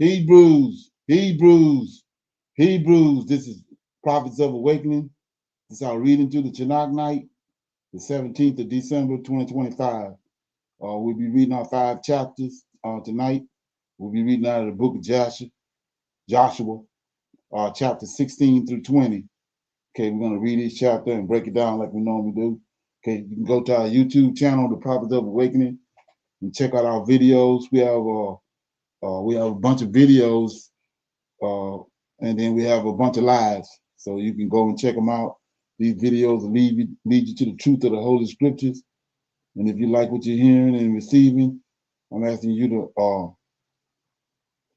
Hebrews, Hebrews, Hebrews. This is Prophets of Awakening. This is our reading through the Tanak night, the 17th of December, 2025. We'll be reading our 5 chapters tonight. We'll be reading out of the book of Joshua, chapter 16 through 20. Okay, we're going to read each chapter and break it down like we normally do. Okay, you can go to our YouTube channel, The Prophets of Awakening, and check out our videos. We have a bunch of videos, and then we have a bunch of lives. So you can go and check them out. These videos will lead you to the truth of the Holy Scriptures. And if you like what you're hearing and receiving, I'm asking you to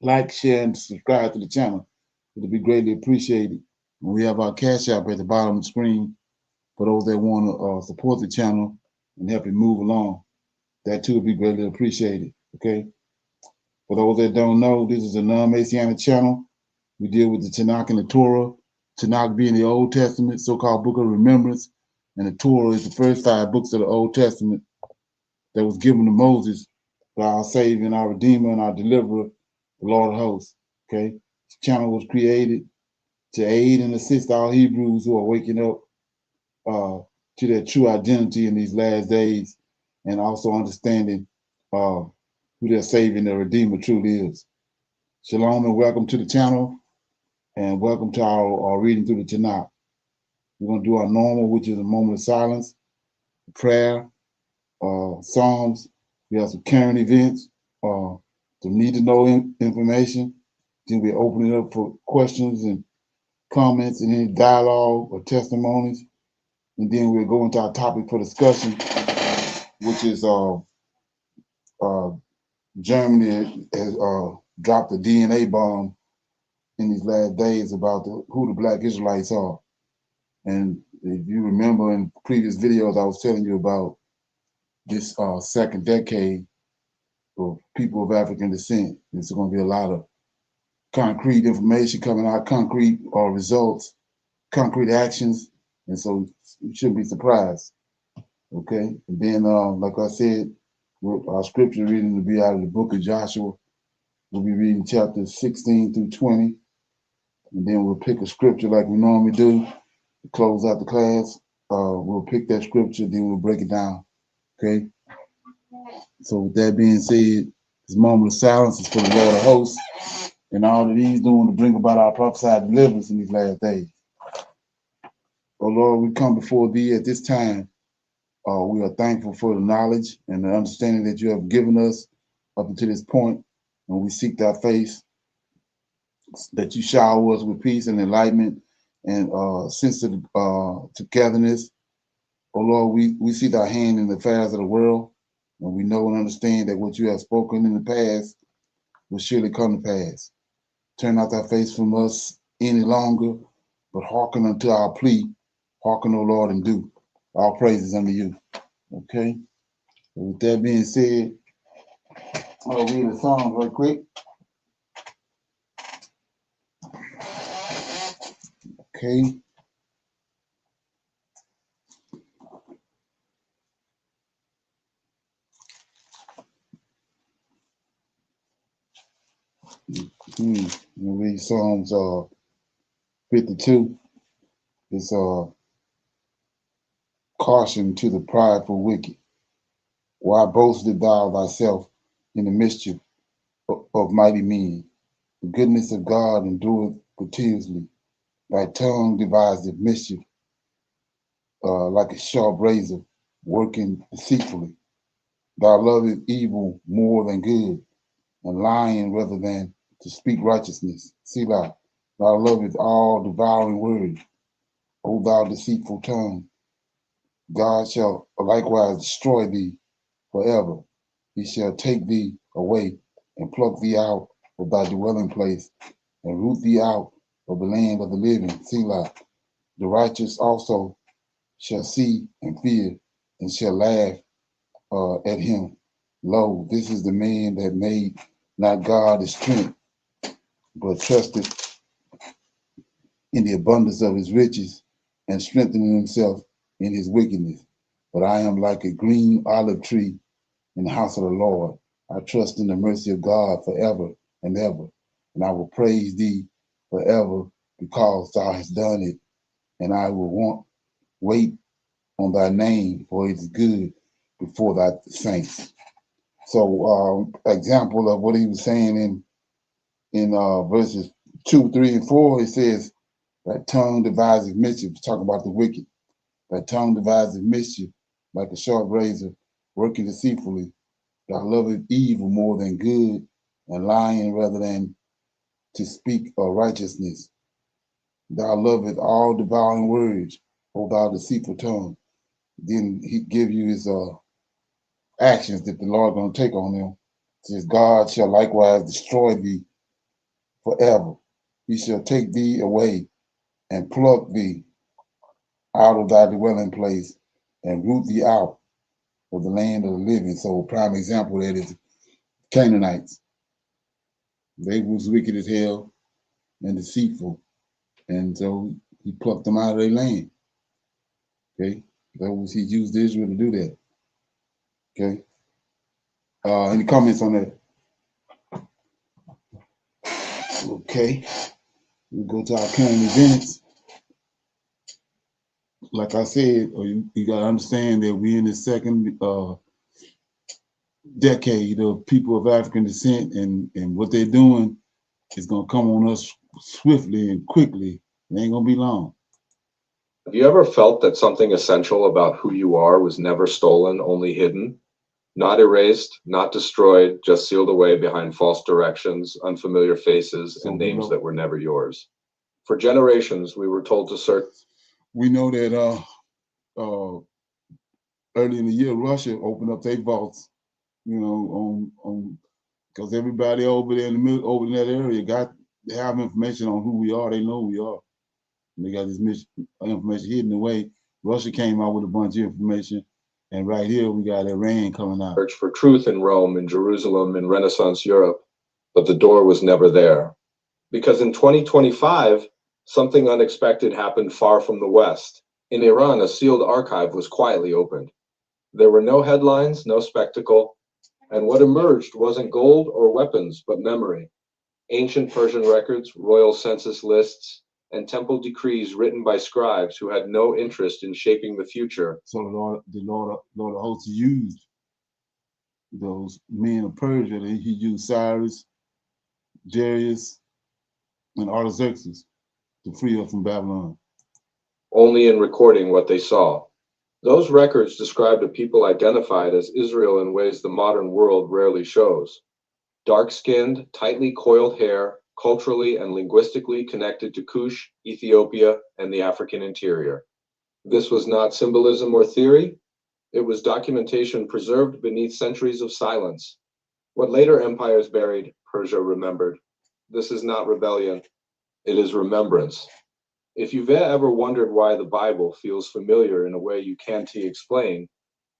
like, share, and subscribe to the channel. It'll be greatly appreciated. And we have our Cash App at the bottom of the screen for those that want to support the channel and help it move along. That too would be greatly appreciated. Okay. For those that don't know, this is a non-Messianic channel. We deal with the Tanak and the Torah. Tanakh being the Old Testament, so-called book of remembrance, and the Torah is the first 5 books of the Old Testament that was given to Moses by our Savior and our Redeemer and our Deliverer, the Lord of hosts. Okay, this channel was created to aid and assist our Hebrews who are waking up to their true identity in these last days, and also understanding who their Savior and their Redeemer truly is. Shalom and welcome to the channel, and welcome to our reading through the Tanakh. We're going to do our normal, which is a moment of silence, prayer, Psalms. We have some current events, some need-to-know information. Then we open it up for questions and comments and any dialogue or testimonies. And then we'll go into our topic for discussion, which is Germany has dropped a DNA bomb in these last days about who the Black Israelites are. And if you remember in previous videos, I was telling you about this second decade of people of African descent. There's going to be a lot of concrete information coming out, concrete results, concrete actions. And so you shouldn't be surprised. Okay. And then, like I said, our scripture reading will be out of the book of Joshua. We'll be reading chapters 16 through 20. And then we'll pick a scripture like we normally do to close out the class. We'll pick that scripture, then we'll break it down. Okay. So with that being said, this moment of silence is for the Lord of hosts and all that he's doing to bring about our prophesied deliverance in these last days. Oh Lord, we come before thee at this time. We are thankful for the knowledge and the understanding that you have given us up until this point. And we seek thy face, that you shower us with peace and enlightenment and sense of togetherness. Oh Lord, we see thy hand in the affairs of the world, and we know and understand that what you have spoken in the past will surely come to pass. Turn not thy face from us any longer, but hearken unto our plea. Hearken, O Lord, and do. All praises unto you. Okay? With that being said, I'll read the Psalms right quick. Okay. We'll read Psalms 52. It's caution to the prideful wicked. Why boastest thou thyself in the mischief of mighty men? The goodness of God endureth continuously. Thy tongue deviseth mischief, like a sharp razor, working deceitfully. Thou lovest evil more than good, and lying rather than to speak righteousness. Selah, thou lovest all devouring words, O thou deceitful tongue. God shall likewise destroy thee forever. He shall take thee away and pluck thee out of thy dwelling place and root thee out of the land of the living. Selah, the righteous also shall see and fear and shall laugh at him. Lo, this is the man that made not God his strength, but trusted in the abundance of his riches and strengthening himself in his wickedness. But I am like a green olive tree in the house of the Lord. I trust in the mercy of God forever and ever. and I will praise thee forever because thou hast done it, and I will wait on thy name, for it is good before thy saints. So, example of what he was saying in verses 2, 3, and 4, he says, that tongue devises mischief, talking about the wicked. That tongue devises mischief like a sharp razor, working deceitfully. Thou lovest evil more than good, and lying rather than to speak of righteousness. Thou lovest all devouring words, O thou deceitful tongue. Then he give you his actions that the Lord gonna take on them. It says, God shall likewise destroy thee forever. He shall take thee away and pluck thee out of thy dwelling place and root thee out of the land of the living. So prime example that is Canaanites. They was wicked as hell and deceitful. And so he plucked them out of their land. Okay. He used Israel to do that. Okay. Any comments on that? Okay. We'll go to our current events. Like I said, you got to understand that we're in the second decade of people of African descent, and what they're doing is going to come on us swiftly and quickly. It ain't going to be long. Have you ever felt that something essential about who you are was never stolen, only hidden? Not erased, not destroyed, just sealed away behind false directions, unfamiliar faces, and names that were never yours. For generations, we were told to search. We know that early in the year, Russia opened up their vaults, on because everybody over there in the middle, over in that area, they have information on who we are. They know who we are. And they got this information hidden away. Russia came out with a bunch of information, and right here we got Iran coming out. Search for truth in Rome, in Jerusalem, in Renaissance Europe, but the door was never there. Because in 2025, something unexpected happened far from the West. In Iran, a sealed archive was quietly opened. There were no headlines, no spectacle, and what emerged wasn't gold or weapons, but memory. Ancient Persian records, royal census lists, and temple decrees written by scribes who had no interest in shaping the future. So the Lord of hosts used those men of Persia. He used Cyrus, Darius, and Artaxerxes to free us from Babylon. Only in recording what they saw. Those records described a people identified as Israel in ways the modern world rarely shows. Dark-skinned, tightly coiled hair, culturally and linguistically connected to Kush, Ethiopia, and the African interior. This was not symbolism or theory. It was documentation preserved beneath centuries of silence. What later empires buried, Persia remembered. This is not rebellion. It is remembrance. If you've ever wondered why the Bible feels familiar in a way you can't explain,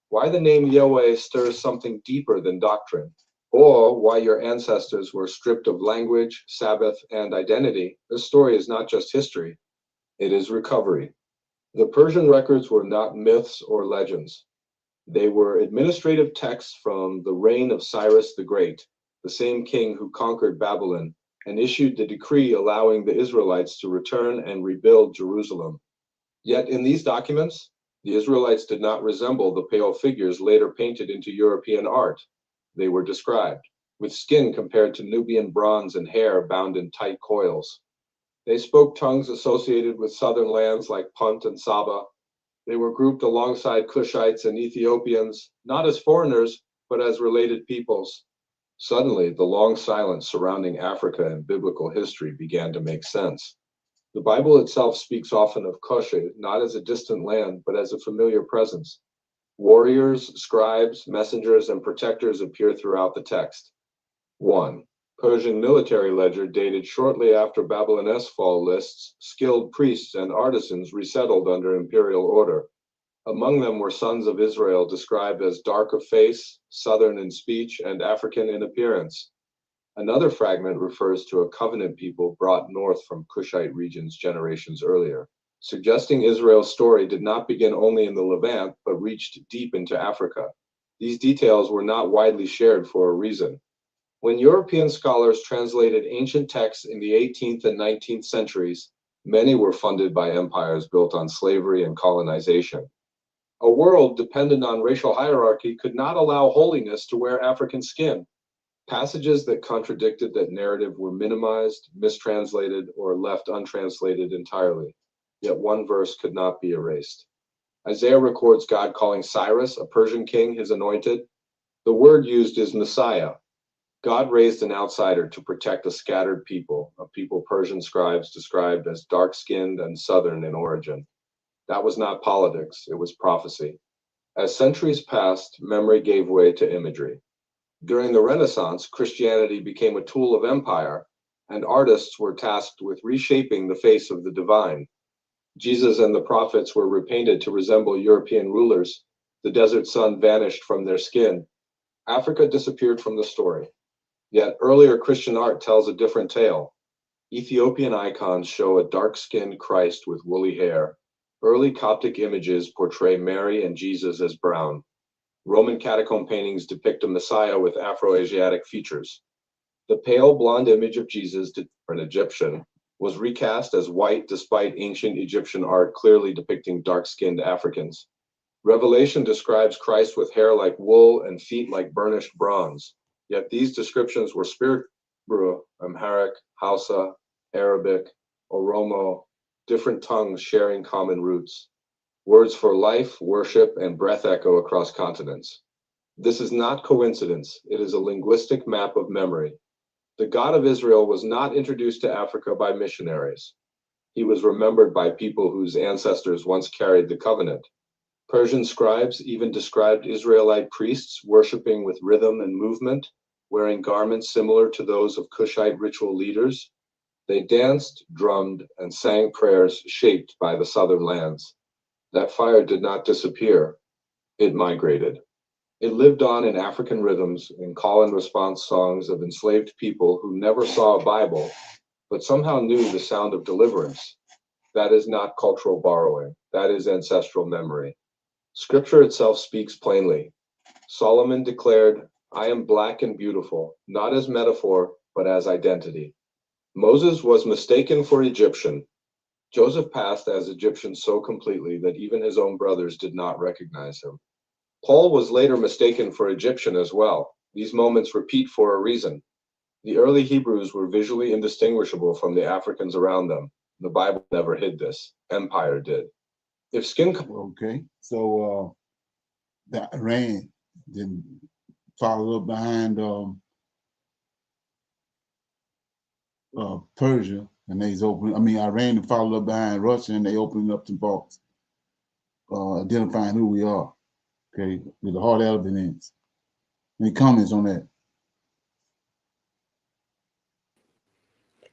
why the name Yahweh stirs something deeper than doctrine, or why your ancestors were stripped of language, Sabbath, and identity, this story is not just history, it is recovery. The Persian records were not myths or legends. They were administrative texts from the reign of Cyrus the Great, the same king who conquered Babylon and issued the decree allowing the Israelites to return and rebuild Jerusalem. Yet in these documents, the Israelites did not resemble the pale figures later painted into European art. They were described, with skin compared to Nubian bronze and hair bound in tight coils. They spoke tongues associated with southern lands like Punt and Saba. They were grouped alongside Cushites and Ethiopians, not as foreigners, but as related peoples. Suddenly, the long silence surrounding Africa and biblical history began to make sense. The Bible itself speaks often of Cush not as a distant land, but as a familiar presence. Warriors, scribes, messengers, and protectors appear throughout the text. 1. Persian military ledger dated shortly after Babylonese fall lists skilled priests and artisans resettled under imperial order. Among them were sons of Israel described as dark of face, southern in speech, and African in appearance. Another fragment refers to a covenant people brought north from Cushite regions generations earlier, suggesting Israel's story did not begin only in the Levant, but reached deep into Africa. These details were not widely shared for a reason. When European scholars translated ancient texts in the 18th and 19th centuries, many were funded by empires built on slavery and colonization. A world dependent on racial hierarchy could not allow holiness to wear African skin. Passages that contradicted that narrative were minimized, mistranslated, or left untranslated entirely. Yet one verse could not be erased. Isaiah records God calling Cyrus, a Persian king, his anointed. The word used is Messiah. God raised an outsider to protect a scattered people, a people Persian scribes described as dark-skinned and southern in origin. That was not politics, it was prophecy. As centuries passed, memory gave way to imagery. During the Renaissance, Christianity became a tool of empire, and artists were tasked with reshaping the face of the divine. Jesus and the prophets were repainted to resemble European rulers. The desert sun vanished from their skin. Africa disappeared from the story. Yet earlier Christian art tells a different tale. Ethiopian icons show a dark-skinned Christ with woolly hair. Early Coptic images portray Mary and Jesus as brown. Roman catacomb paintings depict a Messiah with Afro-Asiatic features. The pale blonde image of Jesus, an Egyptian, was recast as white despite ancient Egyptian art clearly depicting dark-skinned Africans. Revelation describes Christ with hair like wool and feet like burnished bronze. Yet these descriptions were Hebrew, Amharic, Hausa, Arabic, Oromo, different tongues sharing common roots. Words for life, worship, and breath echo across continents. This is not coincidence, it is a linguistic map of memory. The God of Israel was not introduced to Africa by missionaries. He was remembered by people whose ancestors once carried the covenant. Persian scribes even described Israelite priests worshiping with rhythm and movement, wearing garments similar to those of Cushite ritual leaders. They danced, drummed, and sang prayers shaped by the southern lands. That fire did not disappear, it migrated. It lived on in African rhythms, in call and response songs of enslaved people who never saw a Bible, but somehow knew the sound of deliverance. That is not cultural borrowing, that is ancestral memory. Scripture itself speaks plainly. Solomon declared, "I am black and beautiful," not as metaphor, but as identity. Moses was mistaken for Egyptian. Joseph passed as Egyptian so completely that even his own brothers did not recognize him. Paul was later mistaken for Egyptian as well. These moments repeat for a reason. The early Hebrews were visually indistinguishable from the Africans around them. The Bible never hid this. Empire did. If skin Okay, so the Iran then followed up behind Persia, and they's open. I mean, Iran followed up behind Russia, and they opened up some vaults, identifying who we are. Okay, with the hard evidence. Any comments on that?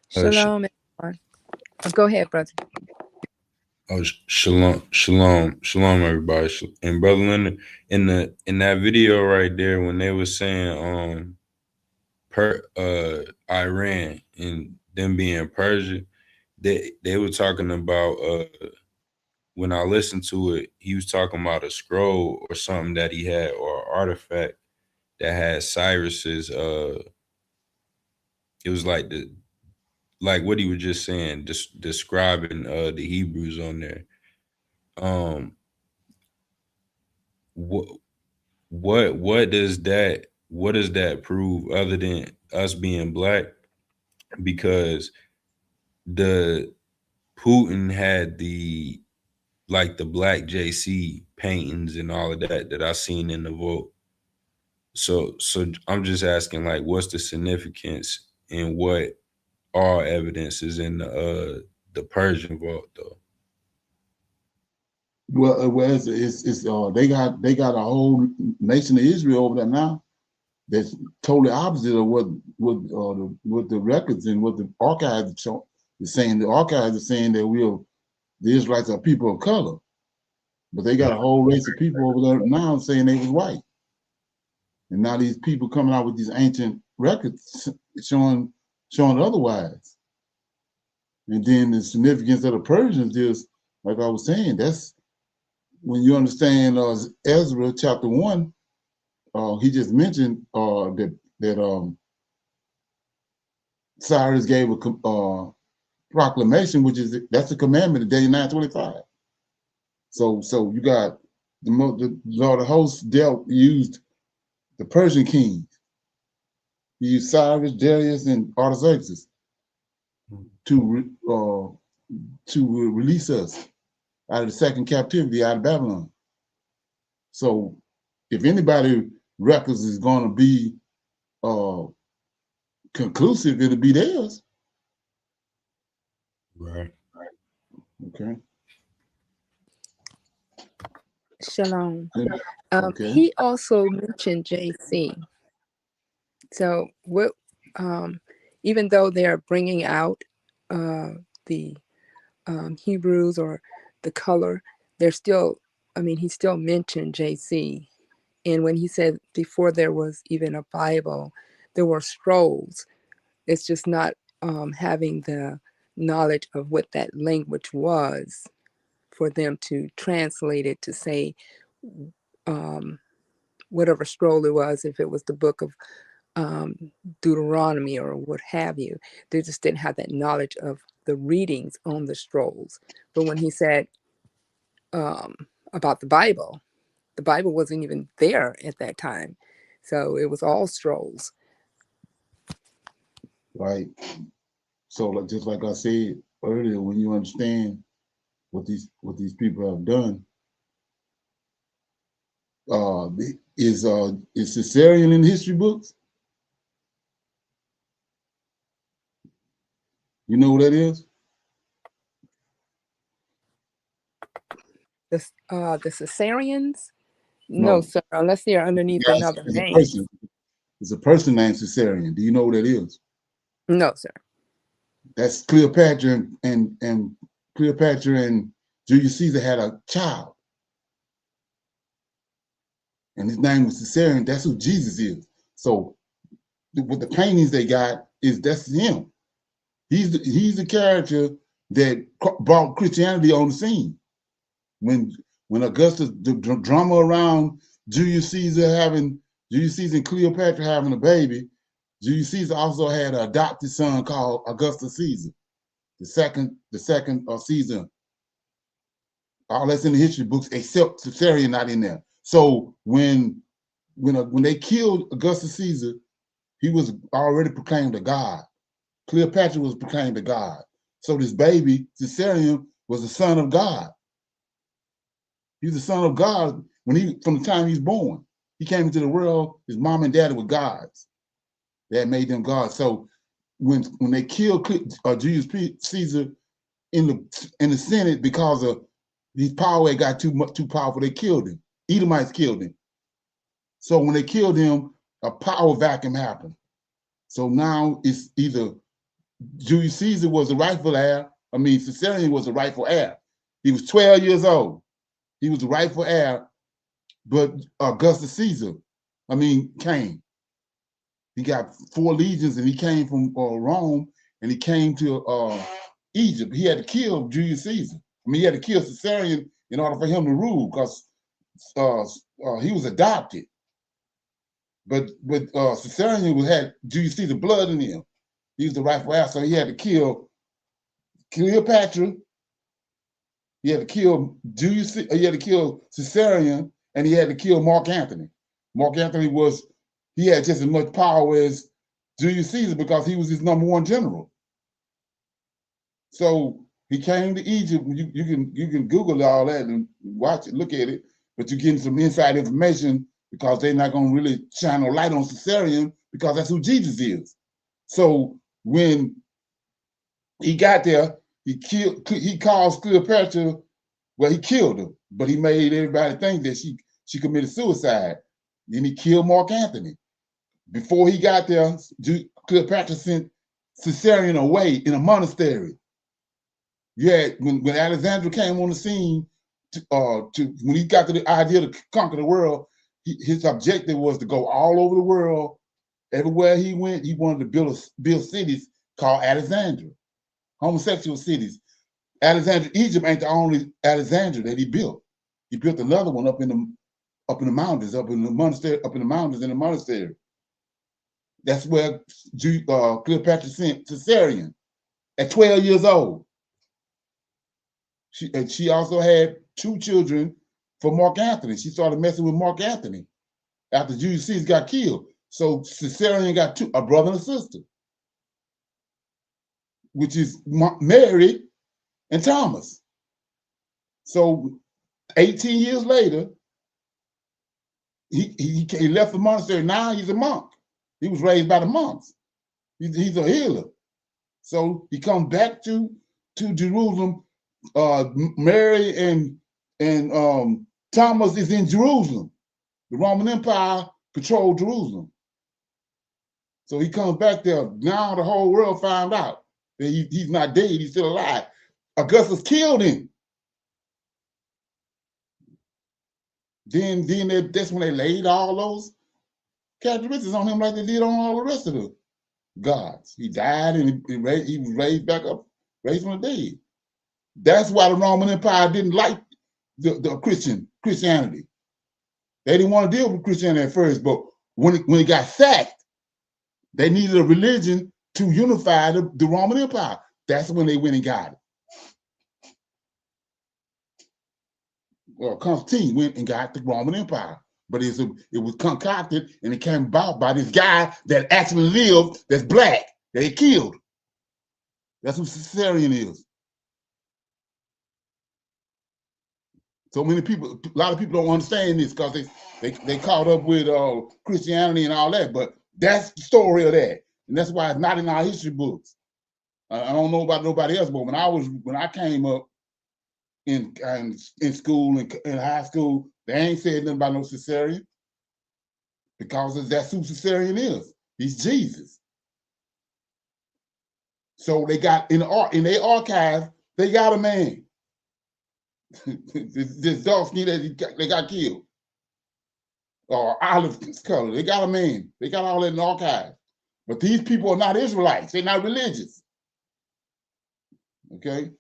Shalom, everyone. Go ahead, brother. Shalom, everybody. And brother Leonard, in that video right there, when they were saying Iran and them being Persia, they were talking about when I listened to it, he was talking about a scroll or something that he had, or an artifact that had Cyrus's it was like what he was just saying, describing the Hebrews on there. What does that prove other than us being black? Because the Putin had the black JC paintings and all of that I seen in the vote. So I'm just asking, like, what's the significance and what all evidence is in the Persian vault though? Well, they got a whole nation of Israel over there now. That's totally opposite of what the records and what the archives is saying. The archives are saying that the Israelites are people of color, but they got a whole race of people over there now saying they was white. And now these people coming out with these ancient records showing otherwise. And then the significance of the Persians is, like I was saying, that's when you understand Ezra chapter 1. He just mentioned that Cyrus gave a proclamation, which is that's a commandment of Daniel 9:25. So you got the Lord of hosts used the Persian kings. He used Cyrus, Darius, and Artaxerxes to release us out of the second captivity, out of Babylon. So if anybody records is going to be conclusive, it'll be theirs. Right. Okay. Shalom. Okay. He also mentioned JC. So what? Even though they're bringing out the Hebrews or the color, they're still. I mean, he still mentioned JC. And when he said before there was even a Bible, there were scrolls. It's just not having the knowledge of what that language was for them to translate it to say whatever scroll it was, if it was the book of Deuteronomy or what have you. They just didn't have that knowledge of the readings on the scrolls. But when he said about the Bible wasn't even there at that time. So it was all scrolls. Right. So just like I said earlier, when you understand what these people have done, is Caesarion in the history books? You know what that is? The Caesarians? No, No. sir, unless they're underneath Yes, another it's a name. person. It's a person named Caesarion. Do you know what that is? No, sir. That's Cleopatra and Cleopatra and Julius Caesar had a child. And his name was Caesarion. That's who Jesus is. So with the paintings they got that's him. He's the character that brought Christianity on the scene. When Augustus, the drama around Julius Caesar and Cleopatra having a baby, Julius Caesar also had an adopted son called Augustus Caesar, the second Caesar. All that's in the history books except Caesarion not in there. So when they killed Augustus Caesar, he was already proclaimed a god. Cleopatra was proclaimed a god. So this baby, Caesarion, was the son of God. He's the son of God from the time he's born. He came into the world, his mom and daddy were gods. That made them gods. So when they killed Julius Caesar in the Senate because of his power, it got too powerful, they killed him. Edomites killed him. So when they killed him, a power vacuum happened. So now it's either Julius Caesar was the rightful heir. Caesarion was the rightful heir. He was 12 years old. He was the rightful heir, but Augustus Caesar, came. He got 4 legions and he came from Rome and he came to Egypt. He had to kill Julius Caesar. He had to kill Caesarion in order for him to rule because he was adopted. But Caesarion had Julius Caesar blood in him. He was the rightful heir, so he had to kill Cleopatra. He had to kill he had to kill Caesarion, and he had to kill Mark Antony. Mark Antony he had just as much power as Julius Caesar because he was his #1 general. So he came to Egypt. You can Google all that and watch it, look at it, but you're getting some inside information because they're not going to really shine a light on Caesarion because that's who Jesus is. So when he got there, he caused Cleopatra, well, he killed her, but he made everybody think that she committed suicide. Then he killed Mark Antony. Before he got there, Cleopatra sent Caesarion away in a monastery. Yeah, when Alexander came on the scene, when he got to the idea to conquer the world, his objective was to go all over the world. Everywhere he went, he wanted to build cities called Alexandria, homosexual cities. Alexandria, Egypt ain't the only Alexandria that he built. He built another one up in the mountains, up in the monastery in the monastery. That's where Cleopatra sent Caesarion at 12 years old. She also had 2 children for Mark Antony. She started messing with Mark Antony after Julius Caesar got killed. So Caesarion got 2, a brother and a sister, which is Mary and Thomas. So 18 years later, he left the monastery. Now he's a monk. He was raised by the monks. He's a healer. So he comes back to Jerusalem. Mary and Thomas is in Jerusalem. The Roman Empire controlled Jerusalem. So he comes back there. Now the whole world found out that he's not dead. He's still alive. Augustus killed him. Then that's when they laid all those characteristics on him like they did on all the rest of the gods. He died and he was raised back up, raised from the dead. That's why the Roman Empire didn't like the Christianity. They didn't want to deal with Christianity at first, but when it got sacked, they needed a religion to unify the Roman Empire. That's when they went and got it. Well, Constantine went and got the Roman Empire, but it was concocted and it came about by this guy that actually lived, that's black, that he killed. That's what Caesarion is. So many people, a lot of people don't understand this because they caught up with Christianity and all that, but that's the story of that. And that's why it's not in our history books. I don't know about nobody else, but when I came up in school, in high school, they ain't said nothing about no Caesarion because that's who Caesarion is. He's Jesus. So they got in their archive, they got a man. this dark skin that they got killed, or olive color. They got a man. They got all that in the archive. But these people are not Israelites. They're not religious. Okay,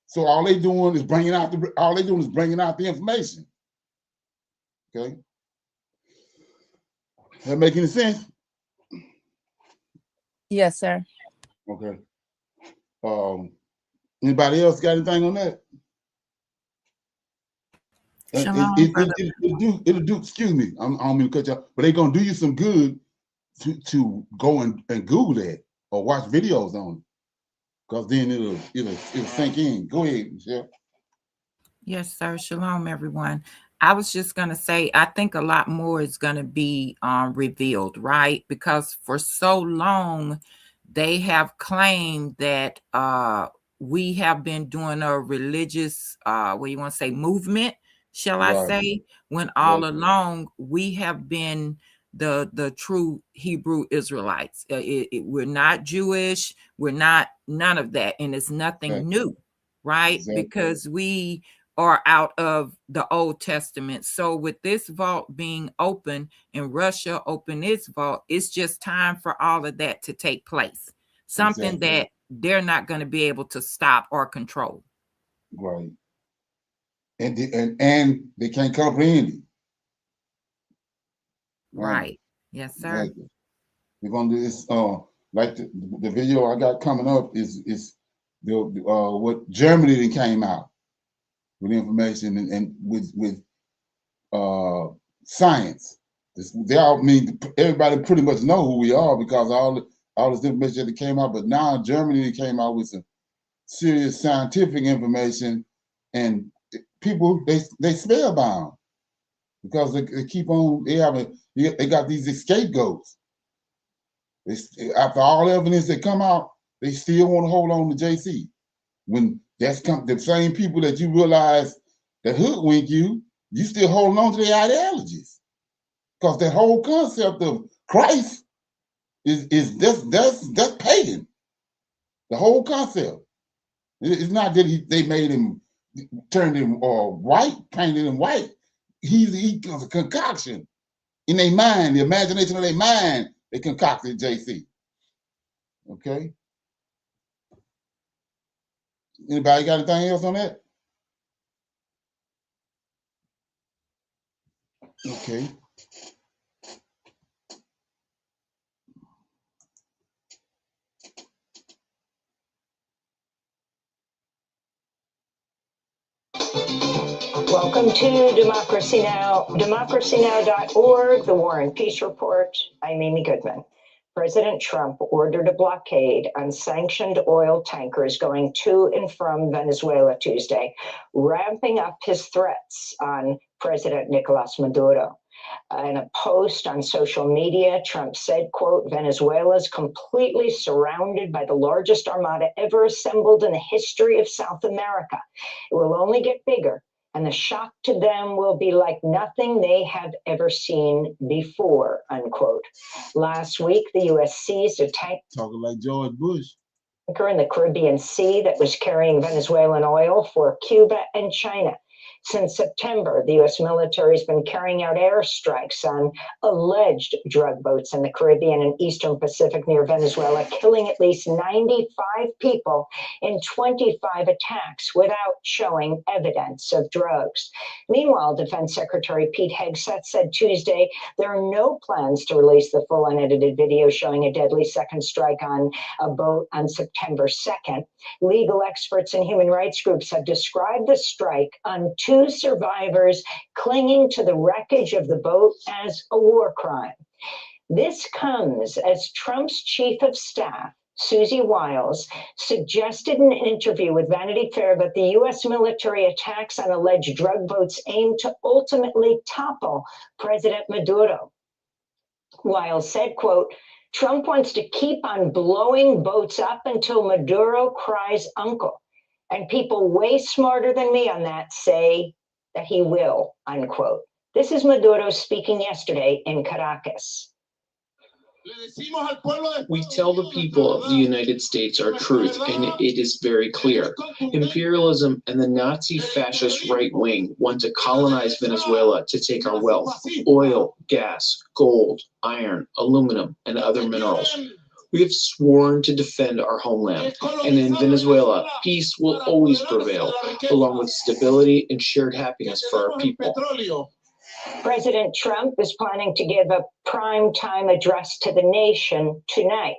so all they doing is bringing out the information. Okay, that make any sense? Yes, sir. Okay. Anybody else got anything on that? Shalom, It'll do. Excuse me, I don't mean to cut you off, but they're gonna do you some good to go and Google that or watch videos on it, because then it'll sink in. Go ahead, Michelle. Yes, sir. Shalom, everyone. I was just going to say, I think a lot more is going to be revealed, right? Because for so long, they have claimed that we have been doing a religious, what you want to say, movement, shall I say, when all along we have been the true Hebrew Israelites. We're not Jewish. We're not none of that. And it's nothing new, right? Exactly. Because we are out of the Old Testament. So with this vault being open and Russia open its vault, it's just time for all of that to take place. Something that they're not going to be able to stop or control. Right. And they can't comprehend it. Right. Yes, sir. Exactly. We're gonna do this. Like the video I got coming up is what Germany came out with information and with science. Everybody pretty much know who we are because all this information that came out. But now Germany came out with some serious scientific information, and people they spellbound because they keep on. They got these scapegoats. After all the evidence that come out, they still want to hold on to JC. When that's the same people that you realize that hoodwink you still holding on to their ideologies. Because that whole concept of Christ is that's pagan. The whole concept. It's not that they made him, turned him white, painted him white. He's a concoction in their mind, the imagination of their mind. They concocted JC. Okay. Anybody got anything else on that? Okay. Welcome to Democracy Now!, democracynow.org, the War and Peace Report. I'm Amy Goodman. President Trump ordered a blockade on sanctioned oil tankers going to and from Venezuela Tuesday, ramping up his threats on President Nicolas Maduro. In a post on social media, Trump said, quote, Venezuela is completely surrounded by the largest armada ever assembled in the history of South America. It will only get bigger, and the shock to them will be like nothing they have ever seen before, unquote. Last week, the U.S. seized a tank. Talking like George Bush. Tanker in the Caribbean Sea that was carrying Venezuelan oil for Cuba and China. Since September, the U.S. military has been carrying out airstrikes on alleged drug boats in the Caribbean and Eastern Pacific near Venezuela, killing at least 95 people in 25 attacks without showing evidence of drugs. Meanwhile, Defense Secretary Pete Hegseth said Tuesday there are no plans to release the full unedited video showing a deadly second strike on a boat on September 2nd. Legal experts and human rights groups have described the strike on two survivors clinging to the wreckage of the boat as a war crime. This comes as Trump's chief of staff, Susie Wiles, suggested in an interview with Vanity Fair that the U.S. military attacks on alleged drug boats aim to ultimately topple President Maduro. Wiles said, quote, Trump wants to keep on blowing boats up until Maduro cries uncle. And people way smarter than me on that say that he will, unquote. This is Maduro speaking yesterday in Caracas. We tell the people of the United States our truth, and it is very clear. Imperialism and the Nazi fascist right wing want to colonize Venezuela to take our wealth, oil, gas, gold, iron, aluminum, and other minerals. We have sworn to defend our homeland, and in Venezuela, peace will always prevail, along with stability and shared happiness for our people. President Trump is planning to give a prime-time address to the nation tonight.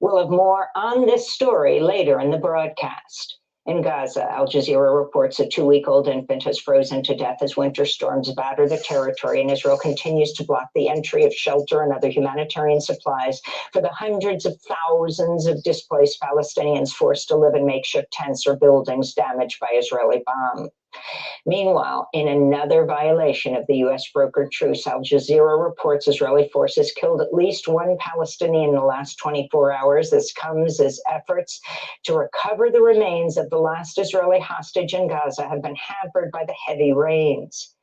We'll have more on this story later in the broadcast. In Gaza, Al Jazeera reports a 2-week-old infant has frozen to death as winter storms batter the territory, and Israel continues to block the entry of shelter and other humanitarian supplies for the hundreds of thousands of displaced Palestinians forced to live in makeshift tents or buildings damaged by Israeli bombs. Meanwhile, in another violation of the U.S. brokered truce, Al Jazeera reports Israeli forces killed at least one Palestinian in the last 24 hours. This comes as efforts to recover the remains of the last Israeli hostage in Gaza have been hampered by the heavy rains.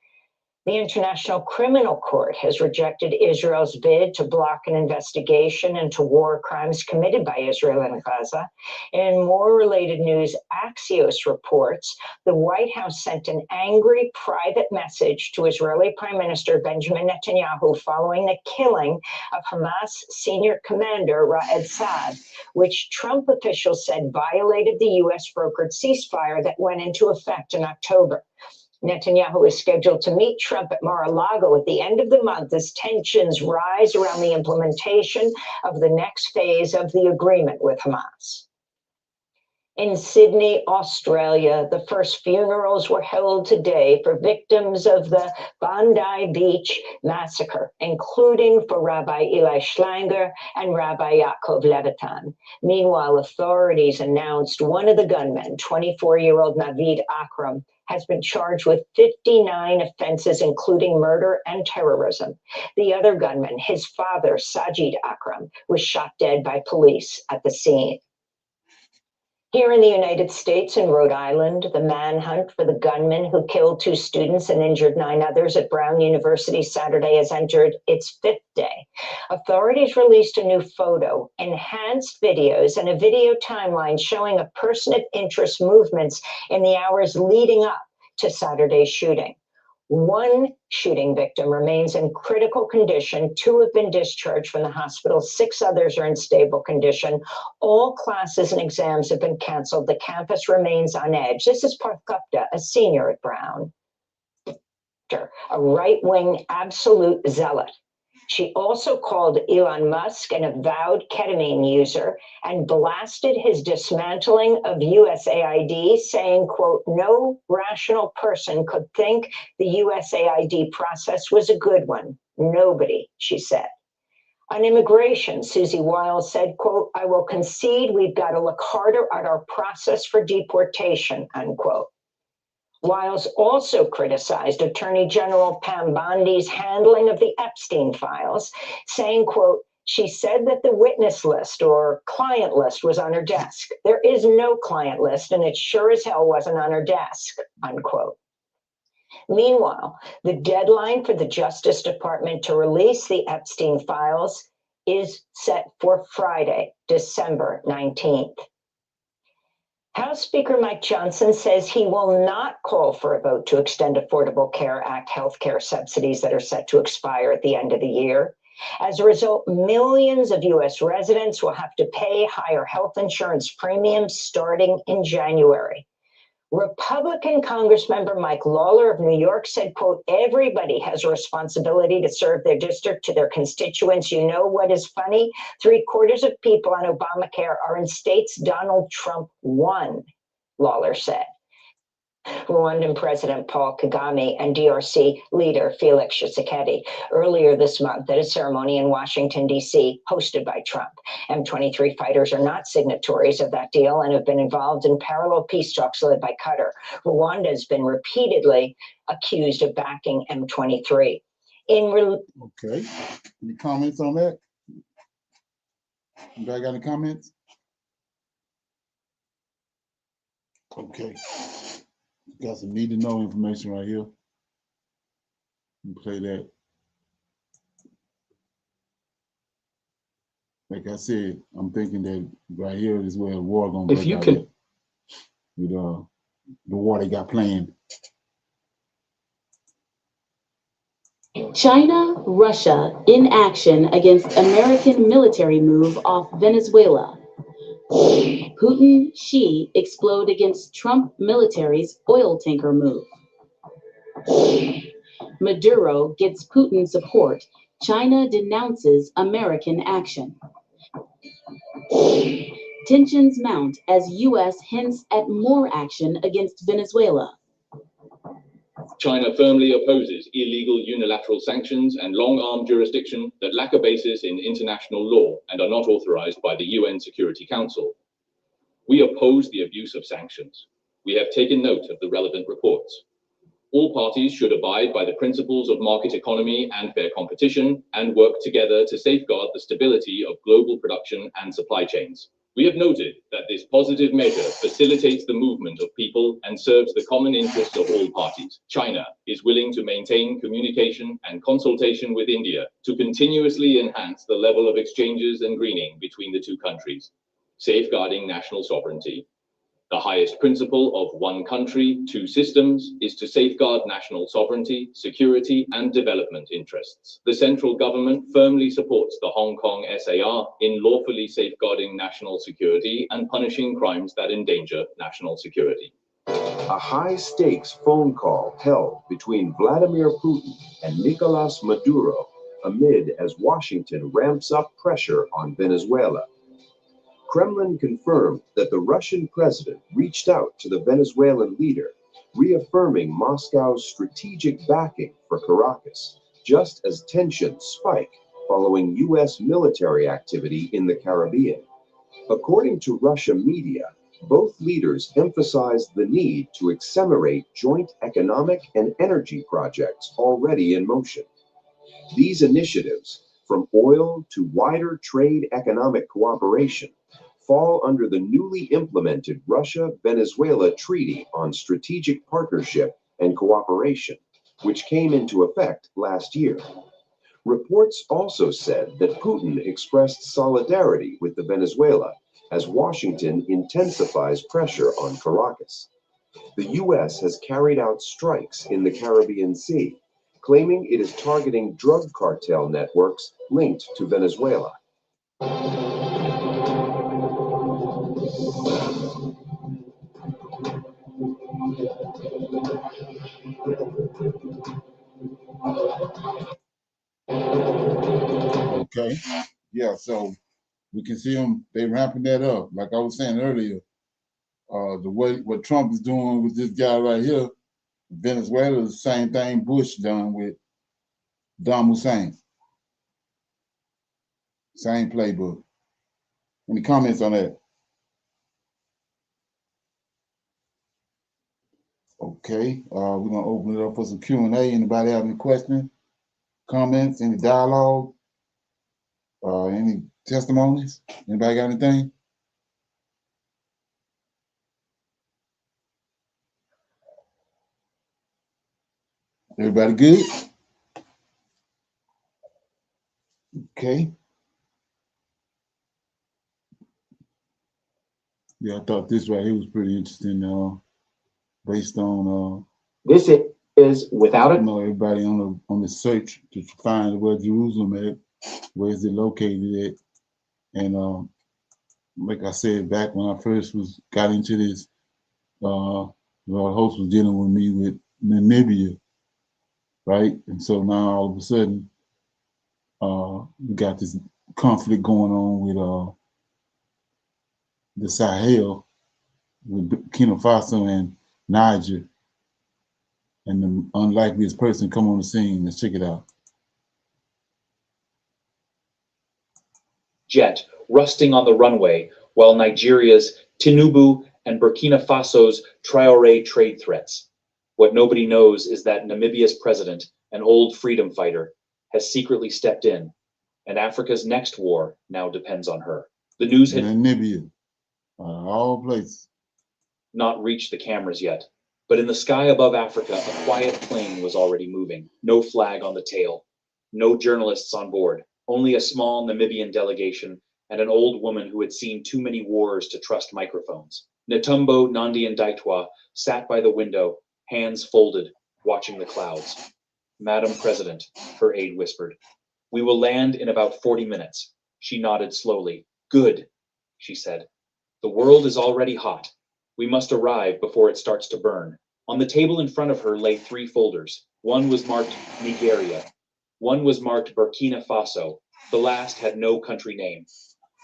The International Criminal Court has rejected Israel's bid to block an investigation into war crimes committed by Israel in Gaza. In more related news, Axios reports the White House sent an angry private message to Israeli Prime Minister Benjamin Netanyahu following the killing of Hamas senior commander Raed Saad, which Trump officials said violated the U.S. brokered ceasefire that went into effect in October. Netanyahu is scheduled to meet Trump at Mar-a-Lago at the end of the month as tensions rise around the implementation of the next phase of the agreement with Hamas. In Sydney, Australia, the first funerals were held today for victims of the Bondi Beach massacre, including for Rabbi Eli Schlanger and Rabbi Yaakov Levitan. Meanwhile, authorities announced one of the gunmen, 24-year-old Navid Akram, has been charged with 59 offenses, including murder and terrorism. The other gunman, his father, Sajid Akram, was shot dead by police at the scene. Here in the United States, in Rhode Island, the manhunt for the gunman who killed 2 students and injured 9 others at Brown University Saturday has entered its 5th day. Authorities released a new photo, enhanced videos, and a video timeline showing a person of interest movements in the hours leading up to Saturday's shooting. 1 shooting victim remains in critical condition. 2 have been discharged from the hospital. 6 others are in stable condition. All classes and exams have been canceled. The campus remains on edge. This is Parth Gupta, a senior at Brown, a right-wing absolute zealot. She also called Elon Musk an avowed ketamine user and blasted his dismantling of USAID, saying, quote, no rational person could think the USAID process was a good one. Nobody, she said. On immigration, Susie Wiles said, quote, I will concede we've got to look harder at our process for deportation, unquote. Wiles also criticized Attorney General Pam Bondi's handling of the Epstein files, saying, quote, she said that the witness list or client list was on her desk. There is no client list, and it sure as hell wasn't on her desk, unquote. Meanwhile, the deadline for the Justice Department to release the Epstein files is set for Friday, December 19th. House Speaker Mike Johnson says he will not call for a vote to extend Affordable Care Act healthcare subsidies that are set to expire at the end of the year. As a result, millions of U.S. residents will have to pay higher health insurance premiums starting in January. Republican Congressmember Mike Lawler of New York said, quote, everybody has a responsibility to serve their district to their constituents. You know what is funny? 3/4 of people on Obamacare are in states Donald Trump won, Lawler said. Rwandan President Paul Kagame and DRC leader Felix Tshisekedi earlier this month at a ceremony in Washington, D.C., hosted by Trump. M23 fighters are not signatories of that deal and have been involved in parallel peace talks led by Qatar. Rwanda has been repeatedly accused of backing M23. Okay. Any comments on that? Anybody got any comments? Okay. Got some need to know information right here. Play that. Like I said, I'm thinking that right here is where the war gonna break out with the war they got planned. China, Russia in action against American military move off Venezuela. Putin, Xi explode against Trump military's oil tanker move. Maduro gets Putin support. China denounces American action. Tensions mount as U.S. hints at more action against Venezuela. China firmly opposes illegal unilateral sanctions and long-arm jurisdiction that lack a basis in international law and are not authorized by the UN Security Council. We oppose the abuse of sanctions. We have taken note of the relevant reports. All parties should abide by the principles of market economy and fair competition and work together to safeguard the stability of global production and supply chains. We have noted that this positive measure facilitates the movement of people and serves the common interests of all parties. China is willing to maintain communication and consultation with India to continuously enhance the level of exchanges and greening between the two countries, safeguarding national sovereignty. The highest principle of one country, two systems is to safeguard national sovereignty, security, and development interests. The central government firmly supports the Hong Kong SAR in lawfully safeguarding national security and punishing crimes that endanger national security. A high-stakes phone call held between Vladimir Putin and Nicolas Maduro amid as Washington ramps up pressure on Venezuela. Kremlin confirmed that the Russian president reached out to the Venezuelan leader, reaffirming Moscow's strategic backing for Caracas, just as tensions spike following U.S. military activity in the Caribbean. According to Russia media, both leaders emphasized the need to accelerate joint economic and energy projects already in motion. These initiatives, from oil to wider trade economic cooperation, fall under the newly implemented Russia-Venezuela Treaty on Strategic Partnership and Cooperation, which came into effect last year. Reports also said that Putin expressed solidarity with the Venezuela as Washington intensifies pressure on Caracas. The U.S. has carried out strikes in the Caribbean Sea, claiming it is targeting drug cartel networks linked to Venezuela. Okay. Yeah, so we can see them, they ramping that up. Like I was saying earlier, the way what Trump is doing with this guy right here, Venezuela is the same thing Bush done with Saddam Hussein. Same playbook. Any comments on that? Okay, we're gonna open it up for some Q&A. Anybody have any questions, comments, any dialogue, any testimonies? Anybody got anything? Everybody good? Okay. Yeah, I thought this right here was pretty interesting. Based on This is without it. you know, everybody on the search to find where Jerusalem at, where is it located at, and like I said back when I first got into this, the host was dealing with me with Namibia, right? And so now all of a sudden, we got this conflict going on with the Sahel, with Burkina Faso and Niger, and the unlikeliest person come on the scene. Let's check it out. Jet rusting on the runway, while Nigeria's Tinubu and Burkina Faso's Traore trade threats. What nobody knows is that Namibia's president, an old freedom fighter, has secretly stepped in, and Africa's next war now depends on her. The news had Namibia, all places. Not reached the cameras yet, but in the sky above Africa, a quiet plane was already moving. No flag on the tail, no journalists on board, only a small Namibian delegation and an old woman who had seen too many wars to trust microphones. Netumbo Nandi-Ndaitwah sat by the window, hands folded, watching the clouds. Madam President, her aide whispered. We will land in about 40 minutes. She nodded slowly. Good, she said. The world is already hot. We must arrive before it starts to burn. On the table in front of her lay 3 folders. One was marked Nigeria. One was marked Burkina Faso. The last had no country name.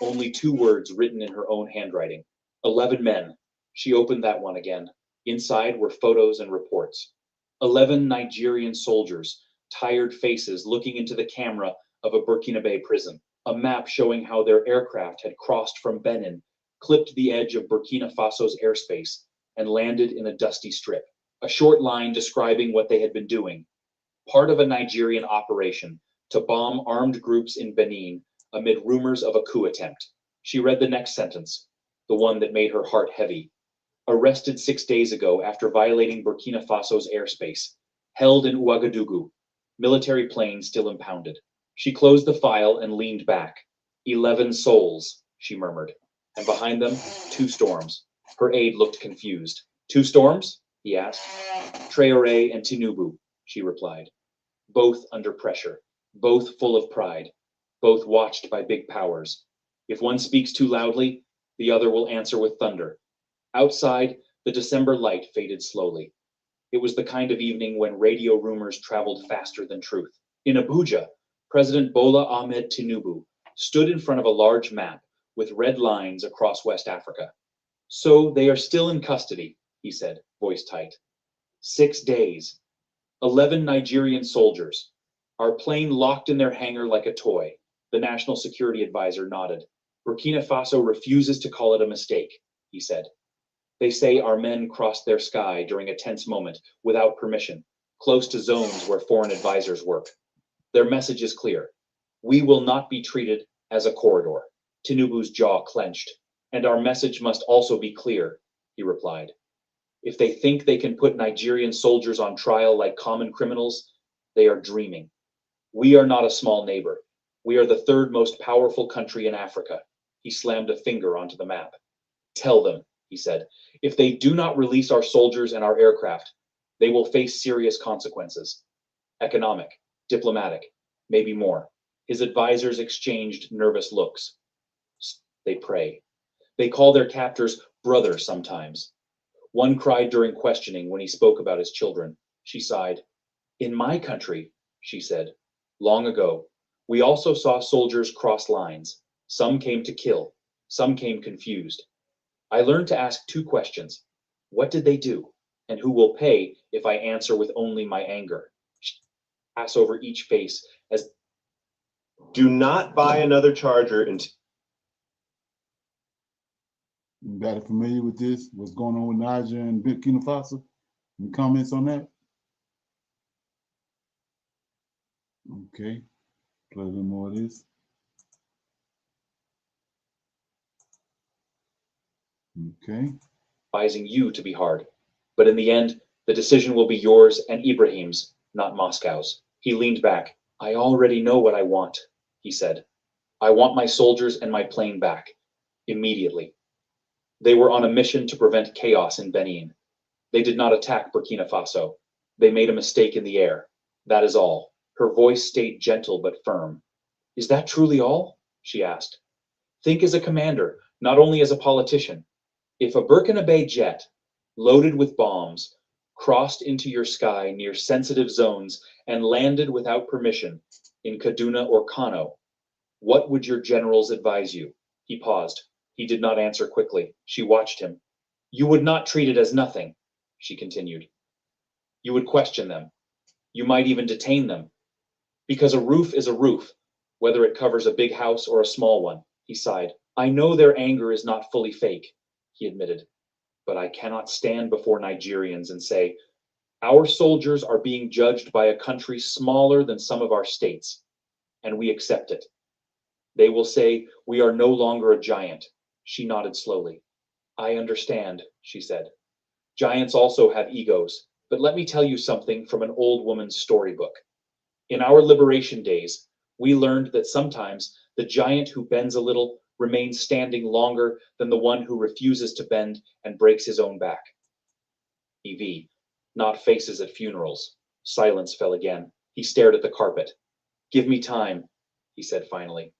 Only 2 words written in her own handwriting. 11 men. She opened that one again. Inside were photos and reports. 11 Nigerian soldiers, tired faces looking into the camera of a Burkinabe prison. A map showing how their aircraft had crossed from Benin, clipped the edge of Burkina Faso's airspace, and landed in a dusty strip. A short line describing what they had been doing. Part of a Nigerian operation to bomb armed groups in Benin amid rumors of a coup attempt. She read the next sentence, the one that made her heart heavy. Arrested 6 days ago after violating Burkina Faso's airspace. Held in Ouagadougou. Military plane still impounded. She closed the file and leaned back. 11 souls, she murmured. And behind them, 2 storms. Her aide looked confused. 2 storms? He asked. Traore and Tinubu, she replied. Both under pressure, both full of pride, both watched by big powers. If one speaks too loudly, the other will answer with thunder. Outside, the December light faded slowly. It was the kind of evening when radio rumors traveled faster than truth. In Abuja, President Bola Ahmed Tinubu stood in front of a large map with red lines across West Africa. So they are still in custody, he said, voice tight. 6 days. 11 Nigerian soldiers. Our plane locked in their hangar like a toy. The national security advisor nodded. Burkina Faso refuses to call it a mistake, he said. They say our men crossed their sky during a tense moment without permission, close to zones where foreign advisors work. Their message is clear. We will not be treated as a corridor. Tinubu's jaw clenched. And our message must also be clear, he replied. If they think they can put Nigerian soldiers on trial like common criminals, they are dreaming. We are not a small neighbor. We are the 3rd most powerful country in Africa. He slammed a finger onto the map. Tell them, he said, if they do not release our soldiers and our aircraft, they will face serious consequences. Economic, diplomatic, maybe more. His advisors exchanged nervous looks. They pray. They call their captors brother sometimes. One cried during questioning when he spoke about his children. She sighed. In my country, she said, long ago, We also saw soldiers cross lines. Some came to kill, some came confused. I learned to ask 2 questions. What did they do? And who will pay if I answer with only my anger? Pass over each face as Do not buy another charger until Anybody familiar with this? What's going on with Niger and Burkina Faso? Any comments on that? Okay, play a little more of this. Okay. advising you to be hard. But in the end, the decision will be yours and Ibrahim's, not Moscow's. He leaned back. I already know what I want, he said. I want my soldiers and my plane back. Immediately. They were on a mission to prevent chaos in Benin. They did not attack Burkina Faso. They made a mistake in the air. That is all. Her voice stayed gentle but firm. Is that truly all? She asked. Think as a commander, not only as a politician. If a Burkina jet, loaded with bombs, crossed into your sky near sensitive zones and landed without permission in Kaduna or Kano, what would your generals advise you? He paused. He did not answer quickly. She watched him. You would not treat it as nothing, she continued. You would question them. You might even detain them. Because a roof is a roof, whether it covers a big house or a small one, he sighed. I know their anger is not fully fake, he admitted, but I cannot stand before Nigerians and say, our soldiers are being judged by a country smaller than some of our states, and we accept it. They will say, we are no longer a giant. She nodded slowly. I understand, she said. Giants also have egos, but let me tell you something from an old woman's storybook. In our liberation days, we learned that sometimes the giant who bends a little remains standing longer than the one who refuses to bend and breaks his own back. EV, not faces at funerals. Silence fell again. He stared at the carpet. Give me time, he said finally.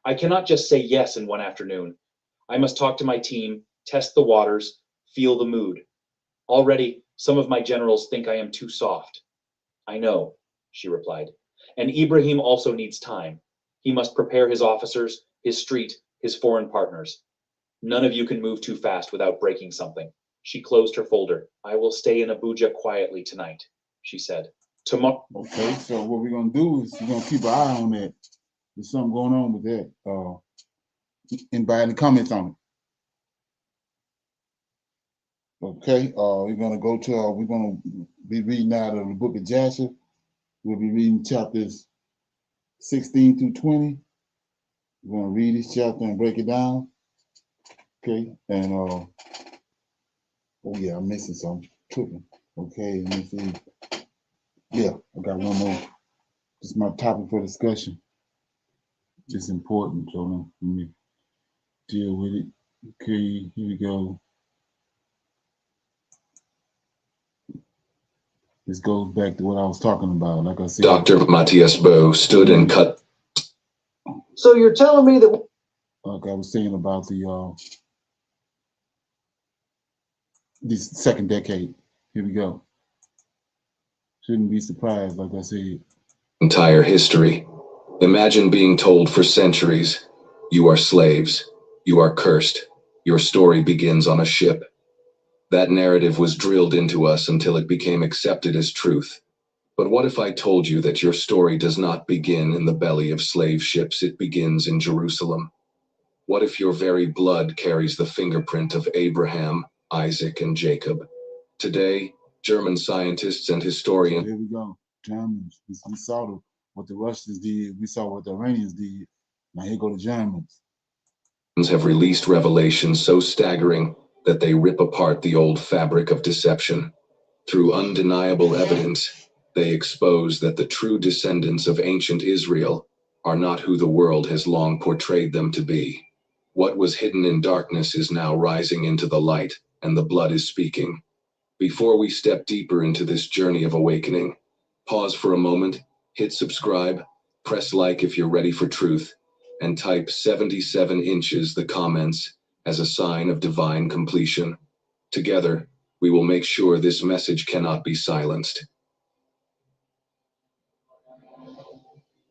I cannot just say yes in one afternoon. I must talk to my team, test the waters, feel the mood. Already, some of my generals think I am too soft. I know, she replied. And Ibrahim also needs time. He must prepare his officers, his street, his foreign partners. None of you can move too fast without breaking something. She closed her folder. I will stay in Abuja quietly tonight, she said. Tomorrow. Okay, so what we're gonna do is we're gonna keep an eye on that. There's something going on with that. Anybody any comments on it? Okay, we're gonna go to we're gonna be reading out of the book of Jasher. We'll be reading chapters 16 through 20. We're gonna read each chapter and break it down. Okay, and oh yeah, I'm missing some. Tripping. Okay, let me see. Yeah, I got one more. This is my topic for discussion. It's important, so let me deal with it. Okay, here we go. This goes back to what I was talking about. Like I said, Dr. Matthias Bo stood and cut. So you're telling me that, like I was saying about the this second decade. Here we go. Shouldn't be surprised, like I said. Entire history. Imagine being told for centuries, you are slaves, you are cursed, your story begins on a ship. That narrative was drilled into us until it became accepted as truth. But what if I told you that your story does not begin in the belly of slave ships, it begins in Jerusalem? What if your very blood carries the fingerprint of Abraham, Isaac, and Jacob? Today, German scientists and historians. So here we go. Germans. We saw what the Russians did. We saw what the Iranians did. Now here go the Germans. Have released revelations so staggering that they rip apart the old fabric of deception. Through undeniable evidence, they expose that the true descendants of ancient Israel are not who the world has long portrayed them to be. What was hidden in darkness is now rising into the light, and the blood is speaking. Before we step deeper into this journey of awakening, pause for a moment, hit subscribe, press like if you're ready for truth, and type 77 inches the comments as a sign of divine completion. Together, we will make sure this message cannot be silenced.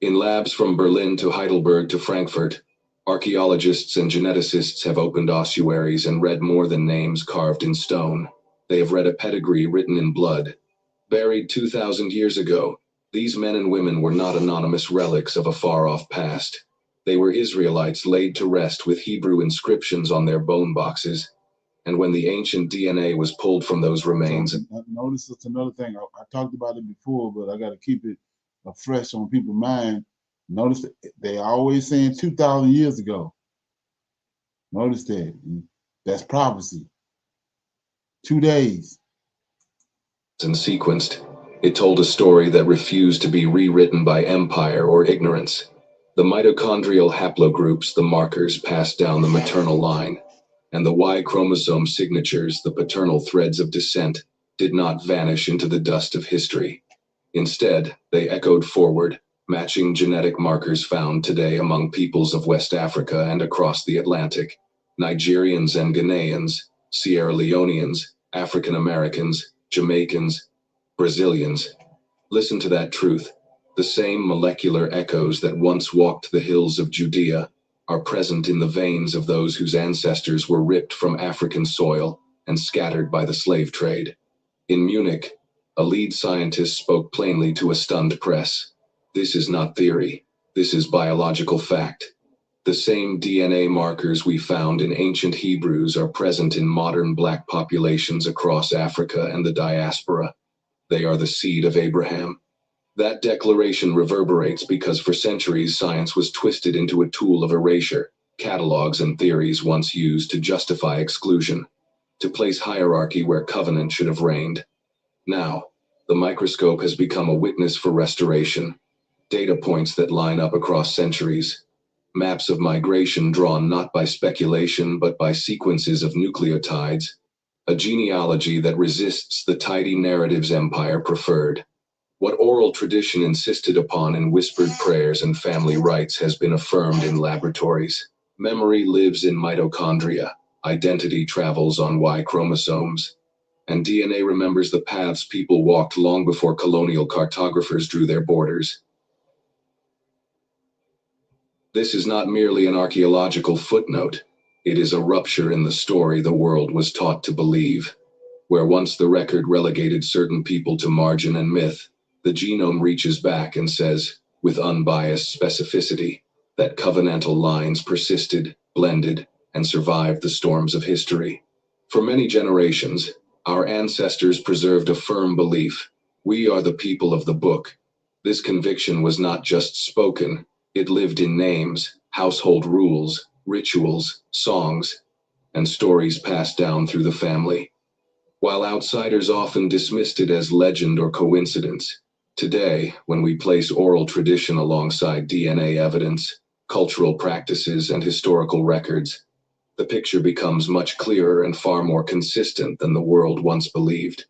In labs from Berlin to Heidelberg to Frankfurt, archaeologists and geneticists have opened ossuaries and read more than names carved in stone. They have read a pedigree written in blood. Buried 2,000 years ago, these men and women were not anonymous relics of a far-off past. They were Israelites laid to rest with Hebrew inscriptions on their bone boxes. And when the ancient DNA was pulled from those remains... Notice it's another thing. I talked about it before, but I got to keep it fresh on people's mind. Notice that they always saying 2,000 years ago. Notice that. That's prophecy. 2 days. And sequenced, it told a story that refused to be rewritten by empire or ignorance. The mitochondrial haplogroups, the markers, passed down the maternal line, and the Y chromosome signatures, the paternal threads of descent, did not vanish into the dust of history. Instead, they echoed forward, matching genetic markers found today among peoples of West Africa and across the Atlantic: Nigerians and Ghanaians, Sierra Leoneans, African Americans, Jamaicans, Brazilians. Listen to that truth. The same molecular echoes that once walked the hills of Judea are present in the veins of those whose ancestors were ripped from African soil and scattered by the slave trade. In Munich, a lead scientist spoke plainly to a stunned press. This is not theory. This is biological fact. The same DNA markers we found in ancient Hebrews are present in modern Black populations across Africa and the diaspora. They are the seed of Abraham. That declaration reverberates because for centuries science was twisted into a tool of erasure, catalogs and theories once used to justify exclusion, to place hierarchy where covenant should have reigned. Now, the microscope has become a witness for restoration, data points that line up across centuries, maps of migration drawn not by speculation but by sequences of nucleotides, a genealogy that resists the tidy narratives empire preferred. What oral tradition insisted upon in whispered prayers and family rites has been affirmed in laboratories. Memory lives in mitochondria, identity travels on Y chromosomes, and DNA remembers the paths people walked long before colonial cartographers drew their borders. This is not merely an archaeological footnote. It is a rupture in the story the world was taught to believe. Where once the record relegated certain people to margin and myth, the genome reaches back and says, with unbiased specificity, that covenantal lines persisted, blended, and survived the storms of history. For many generations, our ancestors preserved a firm belief: we are the people of the book. This conviction was not just spoken, it lived in names, household rules, rituals, songs, and stories passed down through the family. While outsiders often dismissed it as legend or coincidence, today, when we place oral tradition alongside DNA evidence, cultural practices, and historical records, the picture becomes much clearer and far more consistent than the world once believed.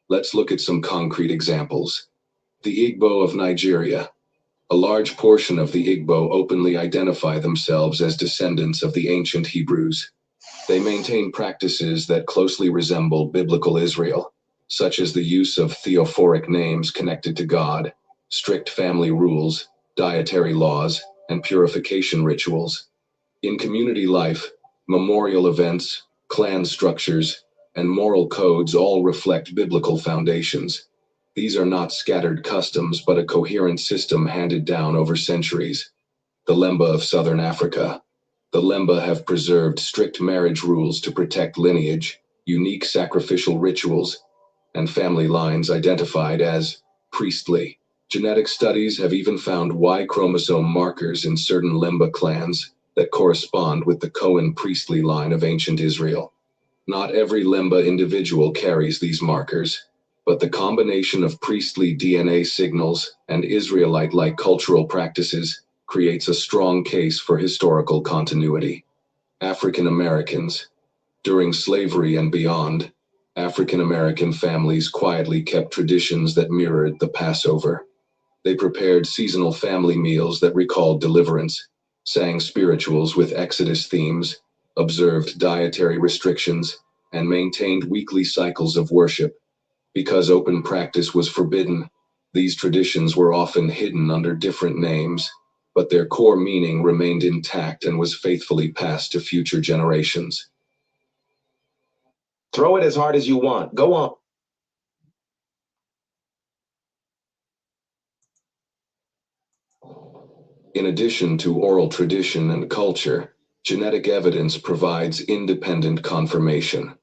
Let's look at some concrete examples. The Igbo of Nigeria. A large portion of the Igbo openly identify themselves as descendants of the ancient Hebrews. They maintain practices that closely resemble biblical Israel, such as the use of theophoric names connected to God, strict family rules, dietary laws, and purification rituals. In community life, memorial events, clan structures, and moral codes all reflect biblical foundations. These are not scattered customs, but a coherent system handed down over centuries. The Lemba of Southern Africa. The Lemba have preserved strict marriage rules to protect lineage, unique sacrificial rituals, and family lines identified as priestly. Genetic studies have even found Y chromosome markers in certain Lemba clans that correspond with the Cohen priestly line of ancient Israel. Not every Lemba individual carries these markers, but the combination of priestly DNA signals and Israelite-like cultural practices creates a strong case for historical continuity. African Americans. During slavery and beyond, African American families quietly kept traditions that mirrored the Passover. They prepared seasonal family meals that recalled deliverance, sang spirituals with Exodus themes, observed dietary restrictions, and maintained weekly cycles of worship. Because open practice was forbidden, These traditions were often hidden under different names, but their core meaning remained intact and was faithfully passed to future generations. Throw it as hard as you want. Go on. In addition to oral tradition and culture, genetic evidence provides independent confirmation.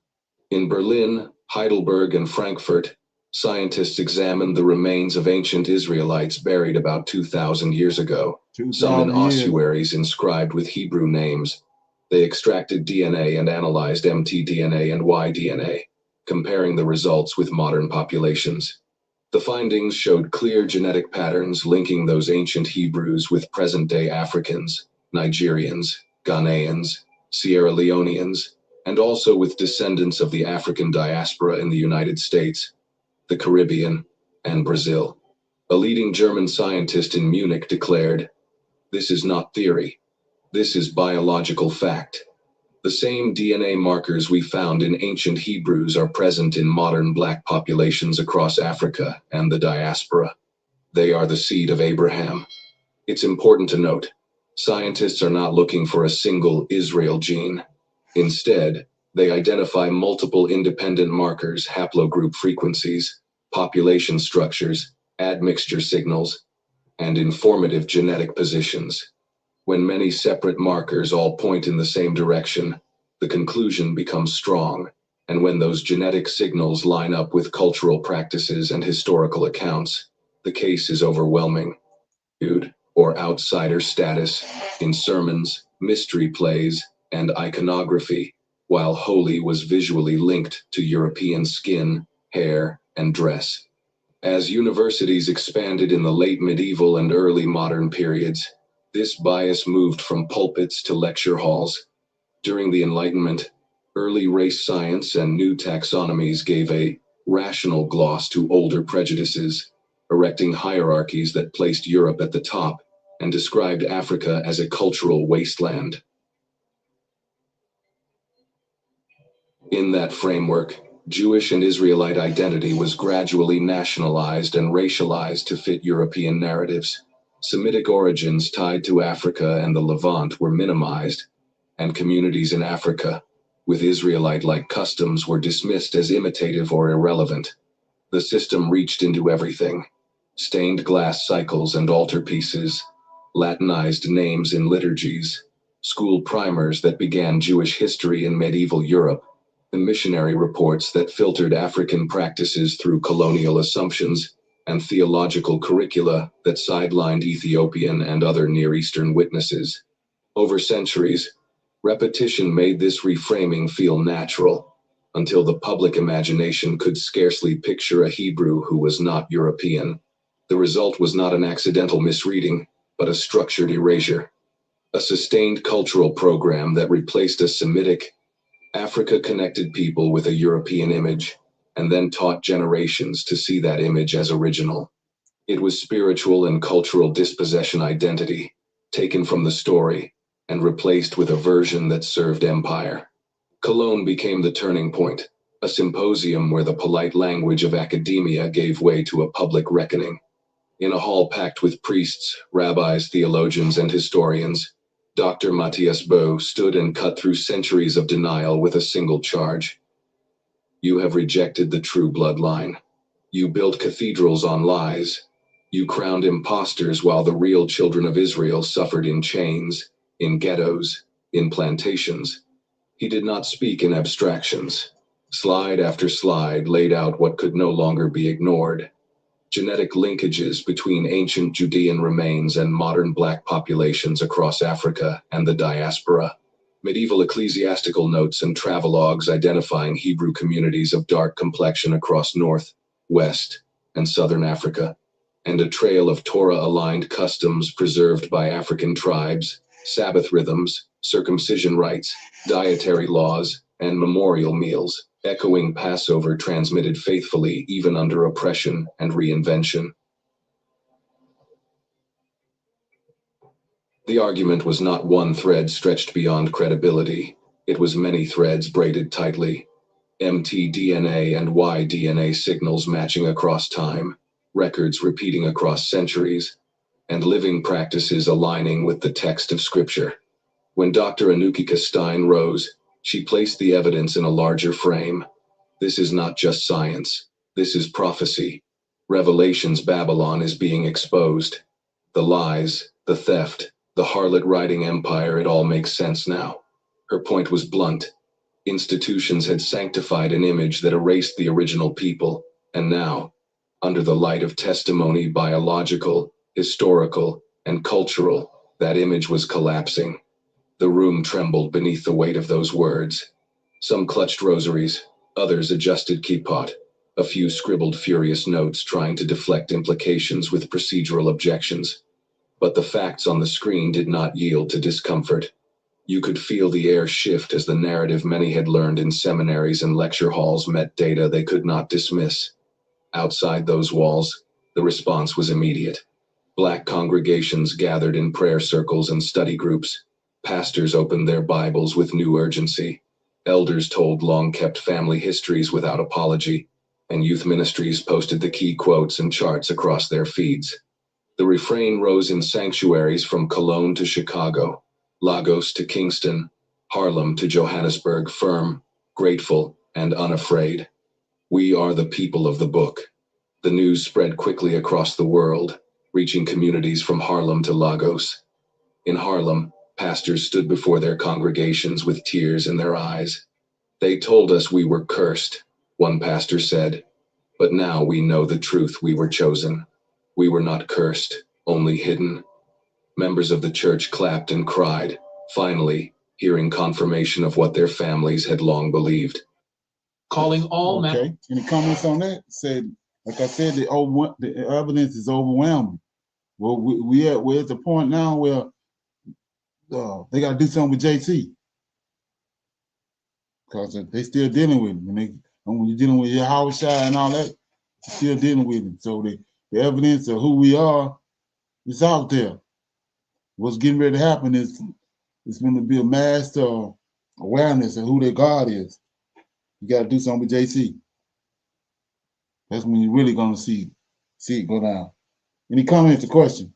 In Berlin, Heidelberg, and Frankfurt, scientists examined the remains of ancient Israelites buried about 2,000 years ago, some in 2,000 years. ossuaries inscribed with Hebrew names. They extracted DNA and analyzed mtDNA and y-DNA, comparing the results with modern populations. The findings showed clear genetic patterns linking those ancient Hebrews with present-day Africans, Nigerians, Ghanaians, Sierra Leoneans, and also with descendants of the African diaspora in the United States, the Caribbean, and Brazil. A leading German scientist in Munich declared, "This is not theory. This is biological fact. The same DNA markers we found in ancient Hebrews are present in modern Black populations across Africa and the diaspora. They are the seed of Abraham." It's important to note, scientists are not looking for a single Israel gene. Instead, they identify multiple independent markers, haplogroup frequencies, population structures, admixture signals, and informative genetic positions. When many separate markers all point in the same direction, the conclusion becomes strong, and when those genetic signals line up with cultural practices and historical accounts, the case is overwhelming. Or outsider status in sermons, mystery plays, and iconography, while holy was visually linked to European skin, hair, and dress. As universities expanded in the late medieval and early modern periods, this bias moved from pulpits to lecture halls. During the Enlightenment, early race science and new taxonomies gave a rational gloss to older prejudices, erecting hierarchies that placed Europe at the top and described Africa as a cultural wasteland. In that framework, Jewish and Israelite identity was gradually nationalized and racialized to fit European narratives. Semitic origins tied to Africa and the Levant were minimized, and communities in Africa, with Israelite-like customs, were dismissed as imitative or irrelevant. The system reached into everything: stained glass cycles and altarpieces, Latinized names in liturgies, school primers that began Jewish history in medieval Europe, and missionary reports that filtered African practices through colonial assumptions, and theological curricula that sidelined Ethiopian and other Near Eastern witnesses. Over centuries, repetition made this reframing feel natural, until the public imagination could scarcely picture a Hebrew who was not European. The result was not an accidental misreading, but a structured erasure, a sustained cultural program that replaced a Semitic, Africa-connected people with a European image, and then taught generations to see that image as original. It was spiritual and cultural dispossession identity, taken from the story, and replaced with a version that served empire. Cologne became the turning point, a symposium where the polite language of academia gave way to a public reckoning. In a hall packed with priests, rabbis, theologians, and historians, Dr. Matthias Boe stood and cut through centuries of denial with a single charge. You have rejected the true bloodline. You built cathedrals on lies. You crowned imposters while the real children of Israel suffered in chains, in ghettos, in plantations. He did not speak in abstractions. Slide after slide laid out what could no longer be ignored. Genetic linkages between ancient Judean remains and modern Black populations across Africa and the diaspora. Medieval ecclesiastical notes and travelogues identifying Hebrew communities of dark complexion across North, West, and Southern Africa, and a trail of Torah-aligned customs preserved by African tribes, Sabbath rhythms, circumcision rites, dietary laws, and memorial meals, echoing Passover transmitted faithfully even under oppression and reinvention. The argument was not one thread stretched beyond credibility. It was many threads braided tightly. mtDNA and y-DNA signals matching across time, records repeating across centuries, and living practices aligning with the text of Scripture. When Dr. Anukika Stein rose, she placed the evidence in a larger frame. This is not just science. This is prophecy. Revelation's Babylon is being exposed. The lies, the theft, the harlot riding empire, it all makes sense now. Her point was blunt. Institutions had sanctified an image that erased the original people, and now, under the light of testimony, biological, historical, and cultural, that image was collapsing. The room trembled beneath the weight of those words. Some clutched rosaries, others adjusted kippot. A few scribbled furious notes trying to deflect implications with procedural objections. But the facts on the screen did not yield to discomfort. You could feel the air shift as the narrative many had learned in seminaries and lecture halls met data they could not dismiss. Outside those walls, the response was immediate. Black congregations gathered in prayer circles and study groups. Pastors opened their Bibles with new urgency. Elders told long-kept family histories without apology, and youth ministries posted the key quotes and charts across their feeds. The refrain rose in sanctuaries from Cologne to Chicago, Lagos to Kingston, Harlem to Johannesburg, firm, grateful, and unafraid. We are the people of the book. The news spread quickly across the world, reaching communities from Harlem to Lagos. In Harlem, pastors stood before their congregations with tears in their eyes. They told us we were cursed, one pastor said, but now we know the truth. We were chosen. We were not cursed, only hidden. Members of the church clapped and cried, finally hearing confirmation of what their families had long believed. Calling all men. Okay. Any comments on that? Said, like I said, the evidence is overwhelming. Well, we're at the point now where they got to do something with JC, because they still dealing with him. And when you're dealing with your house and all that, you're still dealing with him. So the evidence of who we are is out there. What's getting ready to happen is it's going to be a mass awareness of who their God is. You got to do something with JC. That's when you're really going to see it go down. Any comments or questions?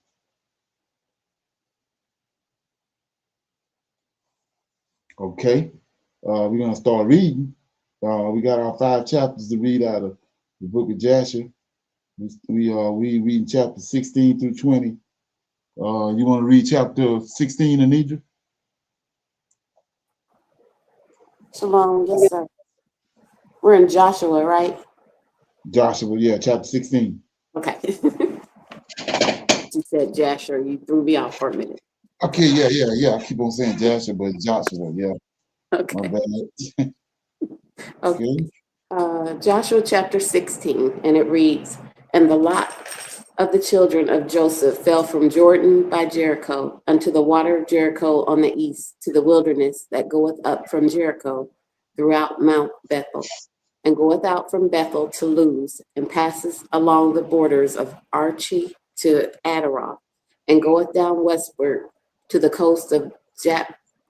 Okay, we're going to start reading. We got our 5 chapters to read out of the book of Jasher. We reading chapter 16 through 20. You want to read chapter 16, Anidra? Shalom, yes, sir. We're in Joshua, right? Joshua, yeah, chapter 16. Okay. You said Jasher, you threw me off for a minute. Okay, yeah. I keep on saying Joshua, but Joshua, yeah. Okay. My bad. Okay. Joshua chapter 16, and it reads, "And the lot of the children of Joseph fell from Jordan by Jericho unto the water of Jericho on the east, to the wilderness that goeth up from Jericho throughout Mount Bethel, and goeth out from Bethel to Luz, and passes along the borders of Archi to Adaroth, and goeth down westward to the coast of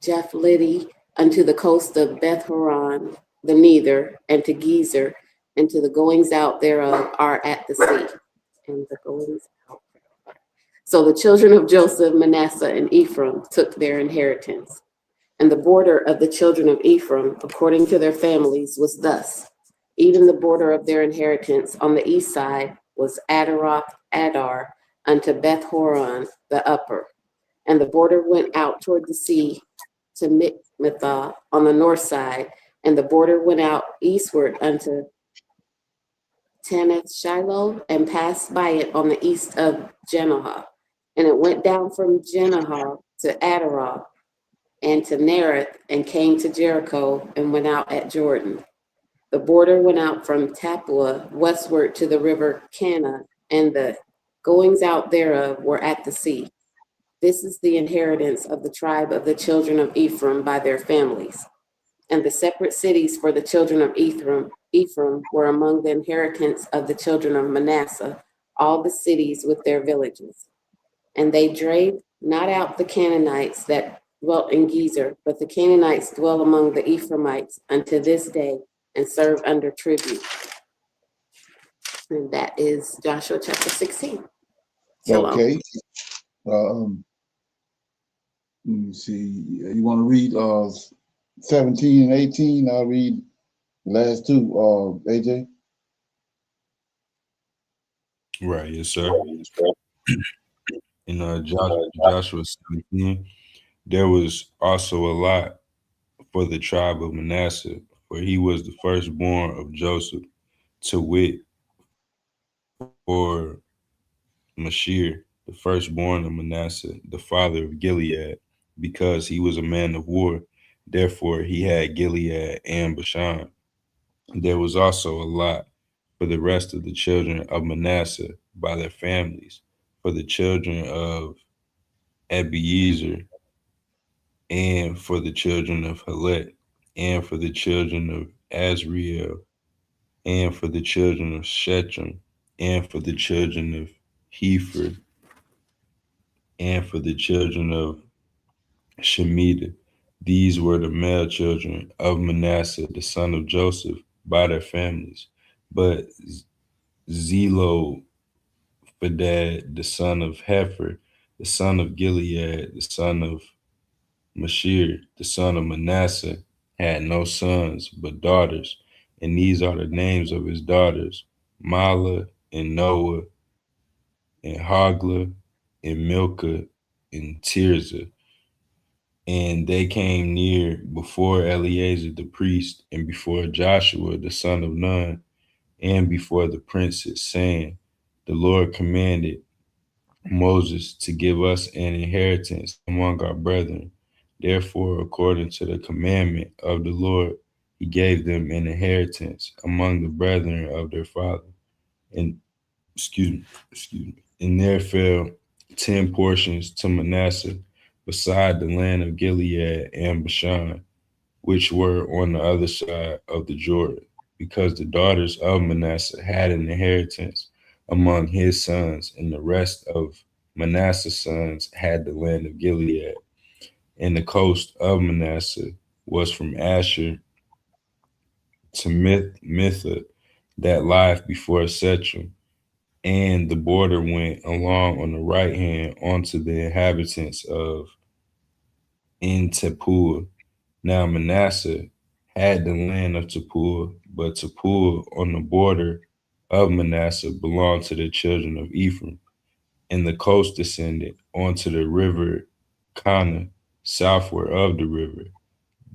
Japhleti, unto the coast of Beth Horon, the neither, and to Gezer, and to the goings out thereof are at the sea." And the goings out. So the children of Joseph, Manasseh, and Ephraim took their inheritance. And the border of the children of Ephraim, according to their families, was thus. Even the border of their inheritance on the east side was Adaroth Adar unto Beth Horon the upper. And the border went out toward the sea to Michmethah on the north side, and the border went out eastward unto Tanath Shiloh, and passed by it on the east of Jenohah. And it went down from Jenohah to Adaroth and to Nerith, and came to Jericho, and went out at Jordan. The border went out from Tapua westward to the river Cana, and the goings out thereof were at the sea. This is the inheritance of the tribe of the children of Ephraim by their families. And the separate cities for the children of Ephraim were among the inheritance of the children of Manasseh, all the cities with their villages. And they drave not out the Canaanites that dwelt in Gezer, but the Canaanites dwell among the Ephraimites unto this day, and serve under tribute. And that is Joshua chapter 16. Shalom. Okay. Let me see. You want to read 17 and 18? I'll read the last two. AJ. Right, yes, sir. In Joshua 17, there was also a lot for the tribe of Manasseh, for he was the firstborn of Joseph, to wit, for Mashir, the firstborn of Manasseh, the father of Gilead, because he was a man of war. Therefore, he had Gilead and Bashan. There was also a lot for the rest of the children of Manasseh by their families, for the children of Abiezer, and for the children of Halet, and for the children of Azriel, and for the children of Shechem, and for the children of Hefer, and for the children of Shemitah. These were the male children of Manasseh, the son of Joseph, by their families. But Zelophdad, the son of Hefer, the son of Gilead, the son of Mashir, the son of Manasseh, had no sons but daughters. And these are the names of his daughters: Mala and Noah and Hogla and Milcah and Tirzah. And they came near before Eleazar the priest, and before Joshua the son of Nun, and before the princes, saying, the Lord commanded Moses to give us an inheritance among our brethren. Therefore, according to the commandment of the Lord, he gave them an inheritance among the brethren of their father. And excuse me. And there fell 10 portions to Manasseh, beside the land of Gilead and Bashan, which were on the other side of the Jordan, because the daughters of Manasseh had an inheritance among his sons, and the rest of Manasseh's sons had the land of Gilead. And the coast of Manasseh was from Asher to Mithah, that lieth before Shechem, and the border went along on the right hand unto the inhabitants of En Tepuah. Now Manasseh had the land of Tepuah, but Tepuah on the border of Manasseh belonged to the children of Ephraim, and the coast descended onto the river Kana, southward of the river.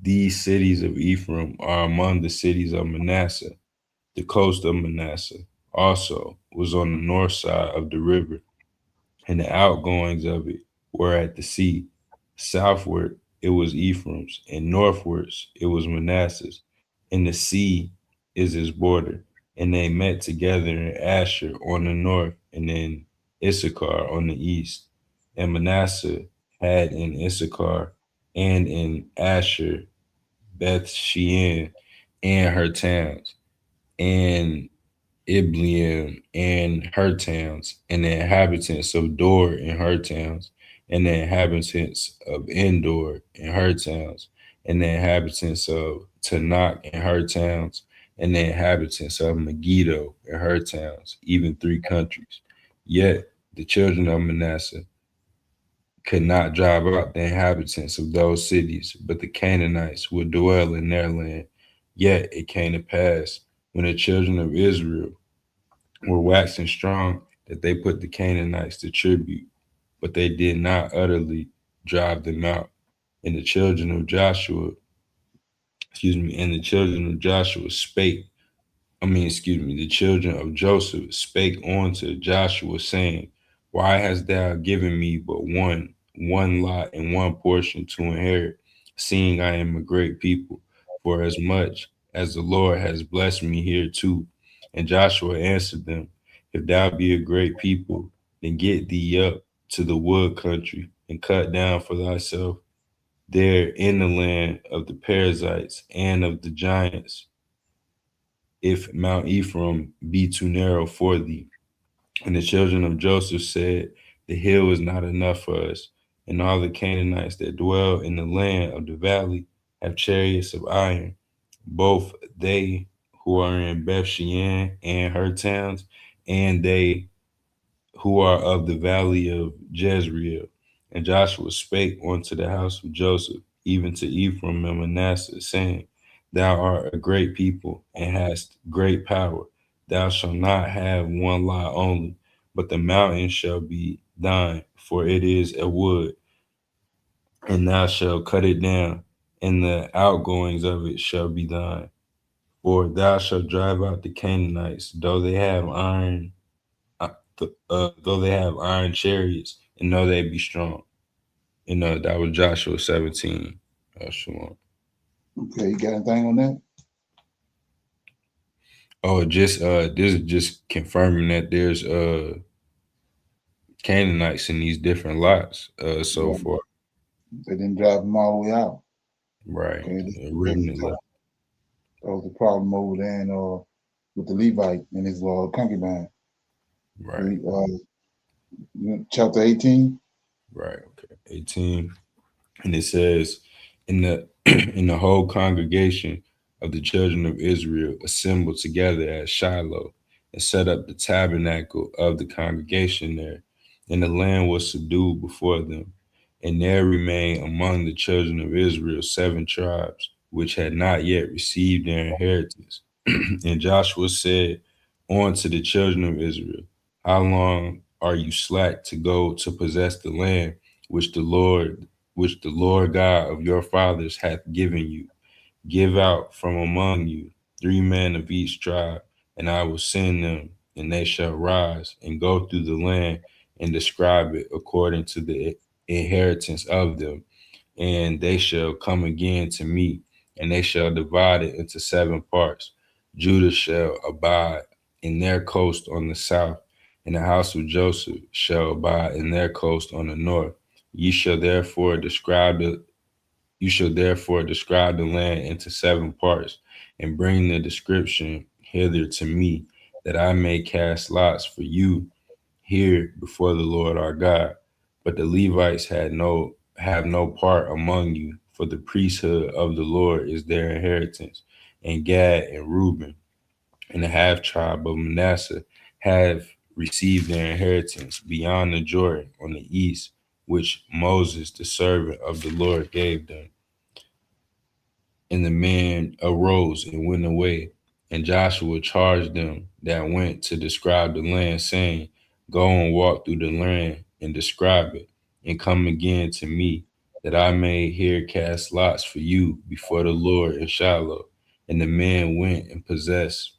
These cities of Ephraim are among the cities of Manasseh. The coast of Manasseh also was on the north side of the river, and the outgoings of it were at the sea. Southward it was Ephraim's, and northwards it was Manasseh's, and the sea is its border. And they met together in Asher on the north, and in Issachar on the east. And Manasseh had in Issachar and in Asher Beth Shean and her towns, and Ibleam and her towns, and the inhabitants of Dor and her towns, and the inhabitants of Endor and her towns, and the inhabitants of Tanak and her towns, and the inhabitants of Megiddo and her towns, even 3 countries. Yet the children of Manasseh could not drive out the inhabitants of those cities, but the Canaanites would dwell in their land. Yet it came to pass, when the children of Israel were waxing strong, that they put the Canaanites to tribute, but they did not utterly drive them out. And the children of Joshua, and the children of Joshua spake, the children of Joseph spake unto Joshua, saying, why hast thou given me but one lot and one portion to inherit, seeing I am a great people, for as much as the Lord has blessed me here too? And Joshua answered them, if thou be a great people, then get thee up to the wood country, and cut down for thyself there in the land of the Perizzites and of the giants, if Mount Ephraim be too narrow for thee. And the children of Joseph said, the hill is not enough for us, and all the Canaanites that dwell in the land of the valley have chariots of iron, both they who are in Beth Shean and her towns, and they who are of the valley of Jezreel. And Joshua spake unto the house of Joseph, even to Ephraim and Manasseh, saying, Thou art a great people, and hast great power. Thou shalt not have one lot only, but the mountain shall be thine, for it is a wood, and thou shalt cut it down, and the outgoings of it shall be thine. For thou shalt drive out the Canaanites, though they have iron chariots, and though they be strong. That was Joshua 17. Shalom. Okay, you got anything on that? Oh, just this is just confirming that there's Canaanites in these different lots so Yeah. far. They didn't drive them all the way out. Right. Okay, Originally. that was the problem over there in, with the Levite and his concubine. Right. Chapter 18. Right. Okay. 18. And it says, in the in the whole congregation of the children of Israel assembled together at Shiloh and set up the tabernacle of the congregation there. And the land was subdued before them. And there remained among the children of Israel 7 tribes, which had not yet received their inheritance. And Joshua said unto the children of Israel, How long are you slack to go to possess the land which the Lord God of your fathers hath given you? Give out from among you 3 men of each tribe, and I will send them, and they shall rise and go through the land and describe it according to the inheritance of them. And they shall come again to me, and they shall divide it into 7 parts. Judah shall abide in their coast on the south, and the house of Joseph shall abide in their coast on the north. You shall therefore describe the land into 7 parts, and bring the description hither to me, that I may cast lots for you here before the Lord our God. But the Levites have no part among you, for the priesthood of the Lord is their inheritance. And Gad and Reuben and the half tribe of Manasseh have received their inheritance beyond the Jordan on the east, which Moses, the servant of the Lord, gave them. And the men arose and went away. And Joshua charged them that went to describe the land, saying, Go and walk through the land and describe it, and come again to me, that I may here cast lots for you before the Lord in Shiloh. And the men went and possessed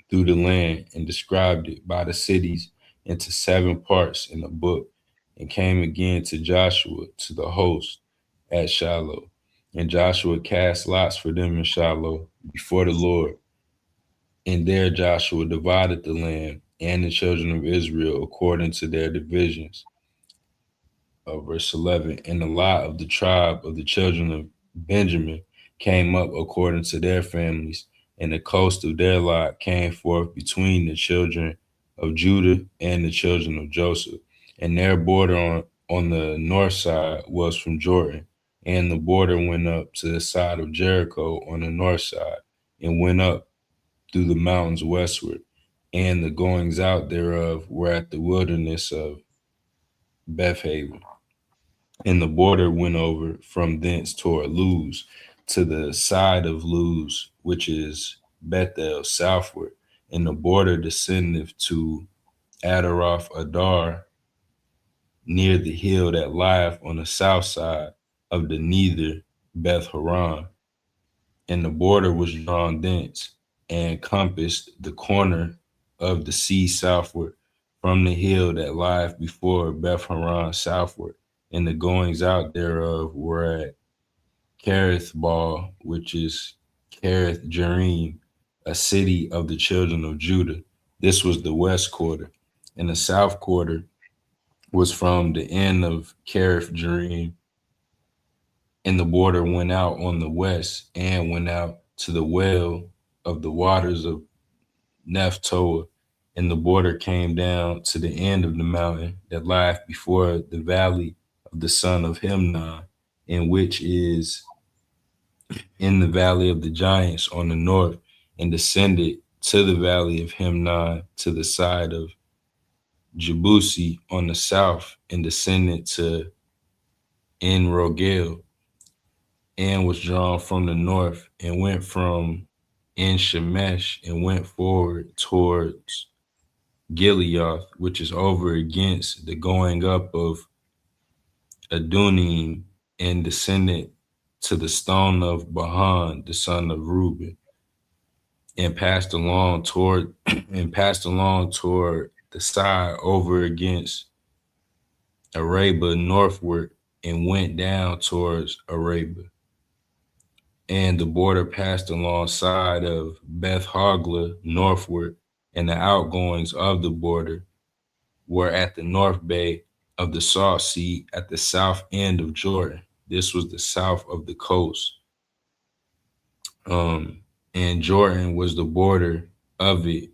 through the land and described it by the cities into 7 parts in the book, and came again to Joshua to the host at Shiloh. And Joshua cast lots for them in Shiloh before the Lord. And there Joshua divided the land and the children of Israel according to their divisions. Verse 11, and the lot of the tribe of the children of Benjamin came up according to their families, and the coast of their lot came forth between the children of Judah and the children of Joseph. And their border on the north side was from Jordan, and the border went up to the side of Jericho on the north side, and went up through the mountains westward. And the goings out thereof were at the wilderness of Bethaven. And the border went over from thence toward Luz, to the side of Luz, which is Bethel, southward. And the border descendeth to Adaroth Adar, near the hill that lieth on the south side of the nether Beth Horon. And the border was drawn thence, and compassed the corner of the sea southward, from the hill that lieth before Beth Horon southward. And the goings out thereof were at Kerith Ball, which is Kerith Jearim, a city of the children of Judah. This was the west quarter. And the south quarter was from the end of Kerith Jearim, and the border went out on the west, and went out to the well of the waters of Nephtoah. And the border came down to the end of the mountain that lieth before the valley of the son of Himnon, in which is in the valley of the giants on the north, and descended to the valley of Himnon to the side of Jebusi on the south, and descended to En Rogel, and was drawn from the north, and went from En Shemesh, and went forward towards Gileath, which is over against the going up of Adunim, and descended to the stone of Bahan, the son of Reuben, and passed along toward the side over against Arabah northward, and went down towards Arabah. And the border passed alongside of Beth Hogla northward, and the outgoings of the border were at the north bay of the Salt Sea at the south end of Jordan. This was the south of the coast. And Jordan was the border of it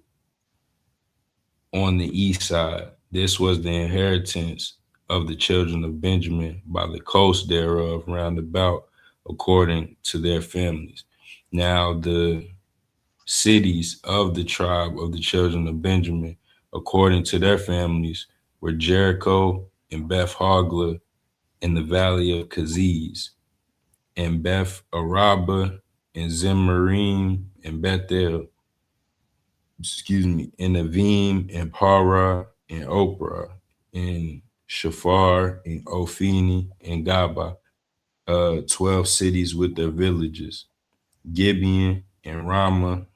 on the east side. This was the inheritance of the children of Benjamin by the coast thereof round about, according to their families. Now the cities of the tribe of the children of Benjamin, according to their families, were Jericho and Beth Hogla in the valley of Kaziz, and Beth Araba and Zimmerim and Bethel, and Avim and Para and Oprah and Shafar and Ophini and Gaba, 12 cities with their villages, Gibeon and Ramah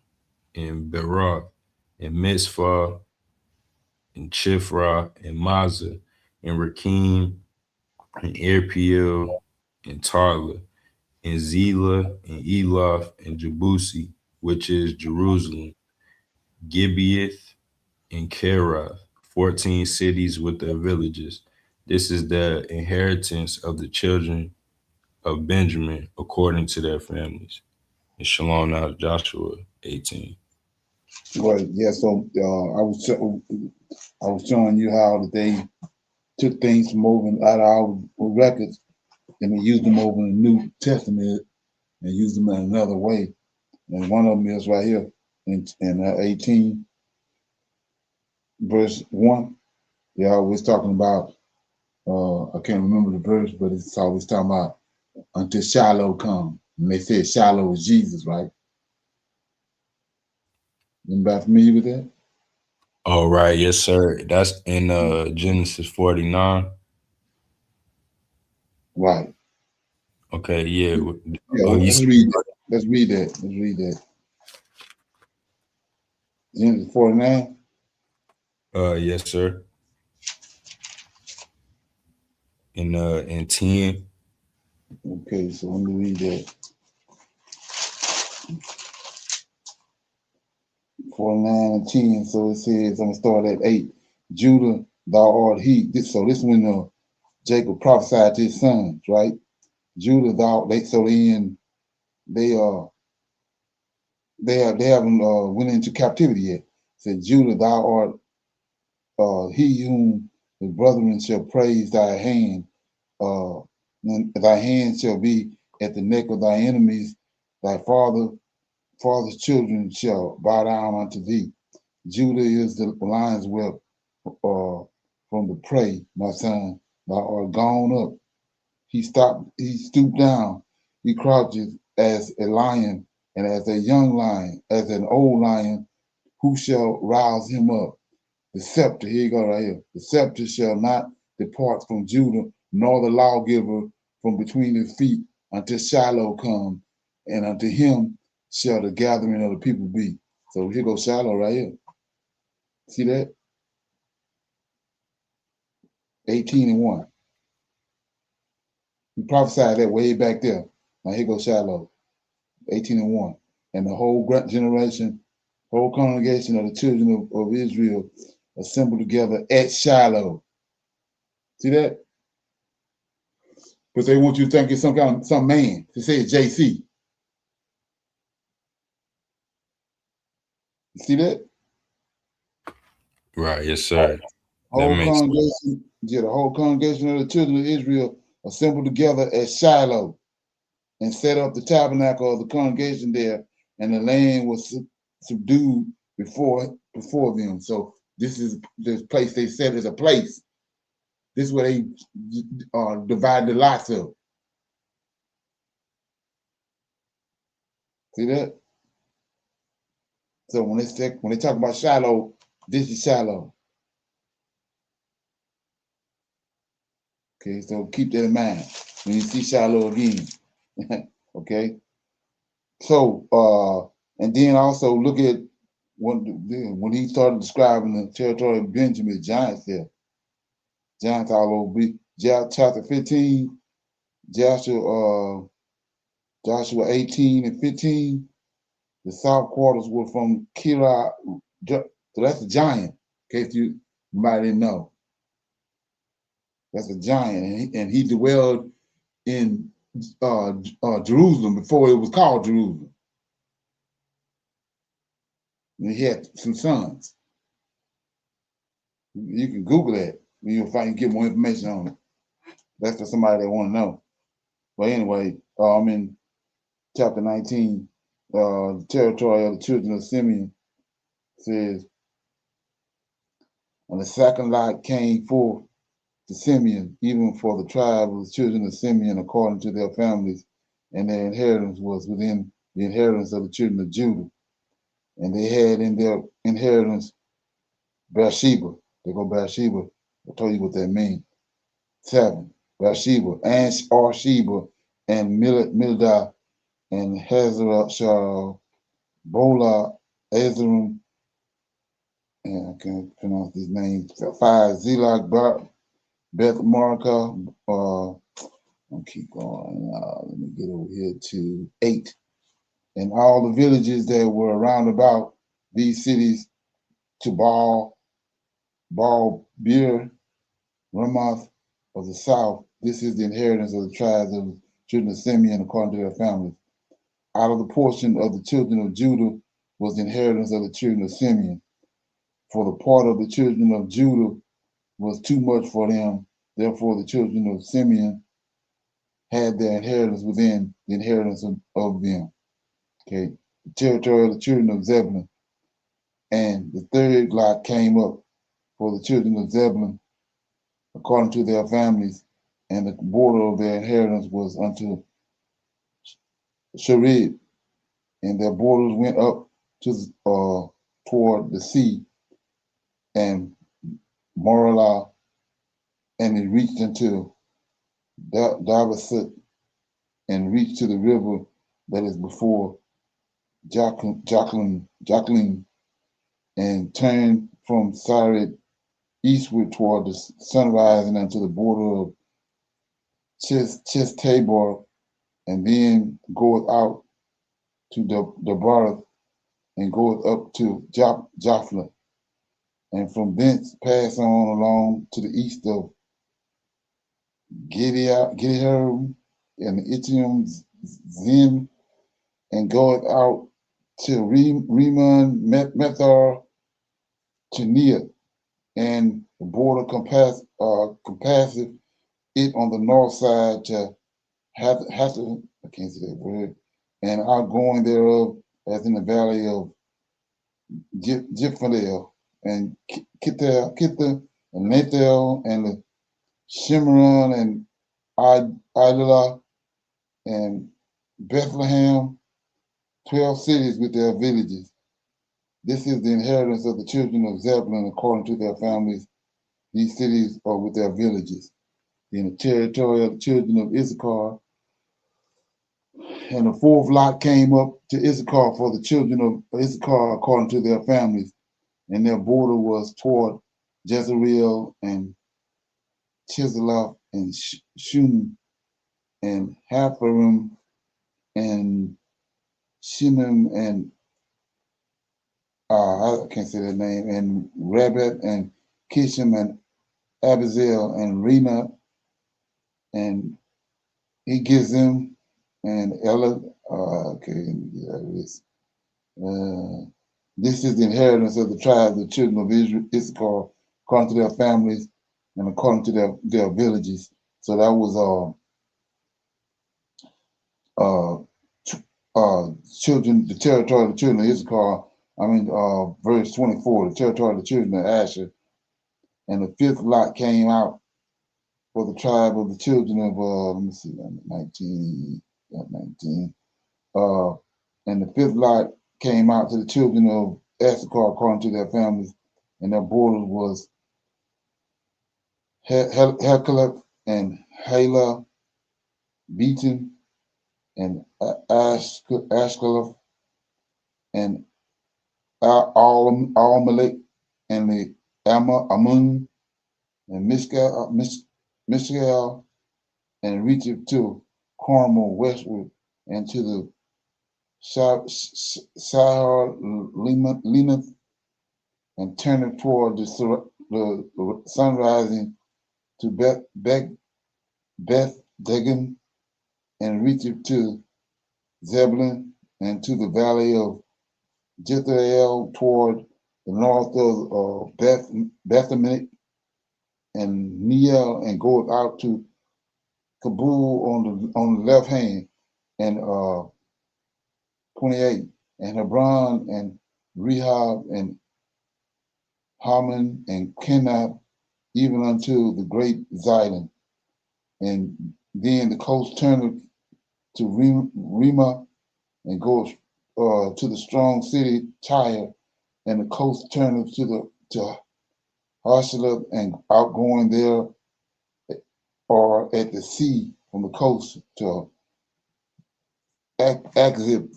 and Beroth and Mitzvah and Chifra and Mazah and Rakim and Irpeel and Tarla and Zela and Eloth and Jebusi, which is Jerusalem, Gibeath and Kerath, 14 cities with their villages. This is the inheritance of the children of Benjamin according to their families. And Shalom out of Joshua 18. Right. Yeah. So I was showing you how that they took things from over out of our records and they used them over in the New Testament and used them in another way. And one of them is right here in 18, verse 1. They're always talking about, I can't remember the verse, but it's always talking about until Shiloh come. And they said Shiloh is Jesus, right? Anybody familiar with that? All right, yes, sir. That's in Genesis 49. Right. Okay, yeah. Let's read that. Let's read that. Genesis 49. Yes, sir. In 10. Okay, so let me read that. 49 and 10. So it says, I'm gonna start at 8. Judah, thou art he. So this when Jacob prophesied to his sons, right? Judah, they haven't went into captivity yet. It said, Judah, thou art he whom the brethren shall praise thy hand. And thy hand shall be at the neck of thy enemies. Thy father's children shall bow down unto thee. Judah is the lion's whelp from the prey, my son. Thou art gone up. He stooped down. He crouches as a lion, and as a young lion, as an old lion, who shall rouse him up? The scepter, here you go right here. The scepter shall not depart from Judah, nor the lawgiver from between his feet, until Shiloh come, and unto him shall the gathering of the people be. So here goes Shiloh right here. See that? 18 and 1. He prophesied that way back there. Now here goes Shiloh, 18 and 1. And the whole generation, whole congregation of the children of Israel assembled together at Shiloh. See that? Because they want you to think it's some man. To say it's JC. You see that? Right, yes, sir. The whole congregation of the children of Israel assembled together at Shiloh and set up the tabernacle of the congregation there, and the land was subdued before them. So this is this place they said is a place. This is where they divide the lots up. See that? So when they talk about Shiloh, this is Shiloh. Okay, so keep that in mind when you see Shiloh again. Okay. So and then also look at when he started describing the territory of Benjamin, giants there. Giants all over. Chapter 15, Joshua 18 and 15. The south quarters were from Kira, so that's a giant, in case you might didn't know. That's a giant, and he dwelled in Jerusalem before it was called Jerusalem. And he had some sons. You can Google that. You'll get more information on it. That's for somebody that want to know. But anyway, I'm in chapter 19. The territory of the children of Simeon says, and the second lot came forth to Simeon, even for the tribe of the children of Simeon, according to their families, and their inheritance was within the inheritance of the children of Judah. And they had in their inheritance Beersheba. They go Beersheba. I'll tell you what that means. 7. Beersheba, and Sheba, and Mildah, and Hazarah, Bola, Ezram, and I can't pronounce these names. 5. Zilach, Beth Marka, I'll keep going. Let me get over here to 8. And all the villages that were around about these cities, to Baal, Beer, Ramoth of the south. This is the inheritance of the tribes of the children of Simeon according to their families. Out of the portion of the children of Judah was the inheritance of the children of Simeon. For the part of the children of Judah was too much for them. Therefore, the children of Simeon had their inheritance within the inheritance of them. Okay, the territory of the children of Zebulun. And the third lot came up for the children of Zebulun according to their families, and the border of their inheritance was unto Sharid, and their borders went up to toward the sea and Morala, and it reached into Dabasit, and reached to the river that is before Jacqueline, and turned from Sarid eastward toward the sunrise and unto the border of Tabor, and then goeth out to Debarth, and goeth up to Japhla, and from thence pass on along to the east of Gideon and Itium Zim, and goeth out to Rimmon, Methar, to Nia, and the border compasseth it on the north side to Hathor, I can't say that word, and outgoing thereof as in the valley of Jiphalel, and Kitha, and Nathel, and the Shimron, and Idalah, and Bethlehem, 12 cities with their villages. This is the inheritance of the children of Zebulun according to their families. These cities are with their villages. In the territory of the children of Issachar, and the fourth lot came up to Issachar for the children of Issachar according to their families, and their border was toward Jezreel and Chiseloth and Shun and Hapharim and Shinim and I can't say that name, and Rabbit and Kishim and Abizel and Rena, and he gives them and Ella. Okay, this is the inheritance of the tribes, the children of Israel, Issachar, according to their families and according to their villages. So that was children, the territory of the children of Issachar verse 24, the territory of the children of Asher. And the fifth lot came out for the tribe of the children of, let me see, 19. And the fifth lot came out to the children of Issachar according to their families, and their borders was Helkaleph and Halah, Beaton, and Ashkeleth, and Almalek, and the Amun, and Mishkel, and reached to Carmel westward, and to the Sahar Lineth, and turned toward the sun rising to Beth Dagon, and reached to Zebulun, and to the valley of Jezreel toward the north of Bethlehem, and Neiel, and goes out to Kabul on the left hand, and 28, and Hebron, and Rehob, and Haman, and Kenab, even unto the great Zidon. And then the coast turned to Rima, and goes to the strong city Tyre, and the coast turned to Harsheleth, and outgoing there, or at the sea from the coast to Akzib.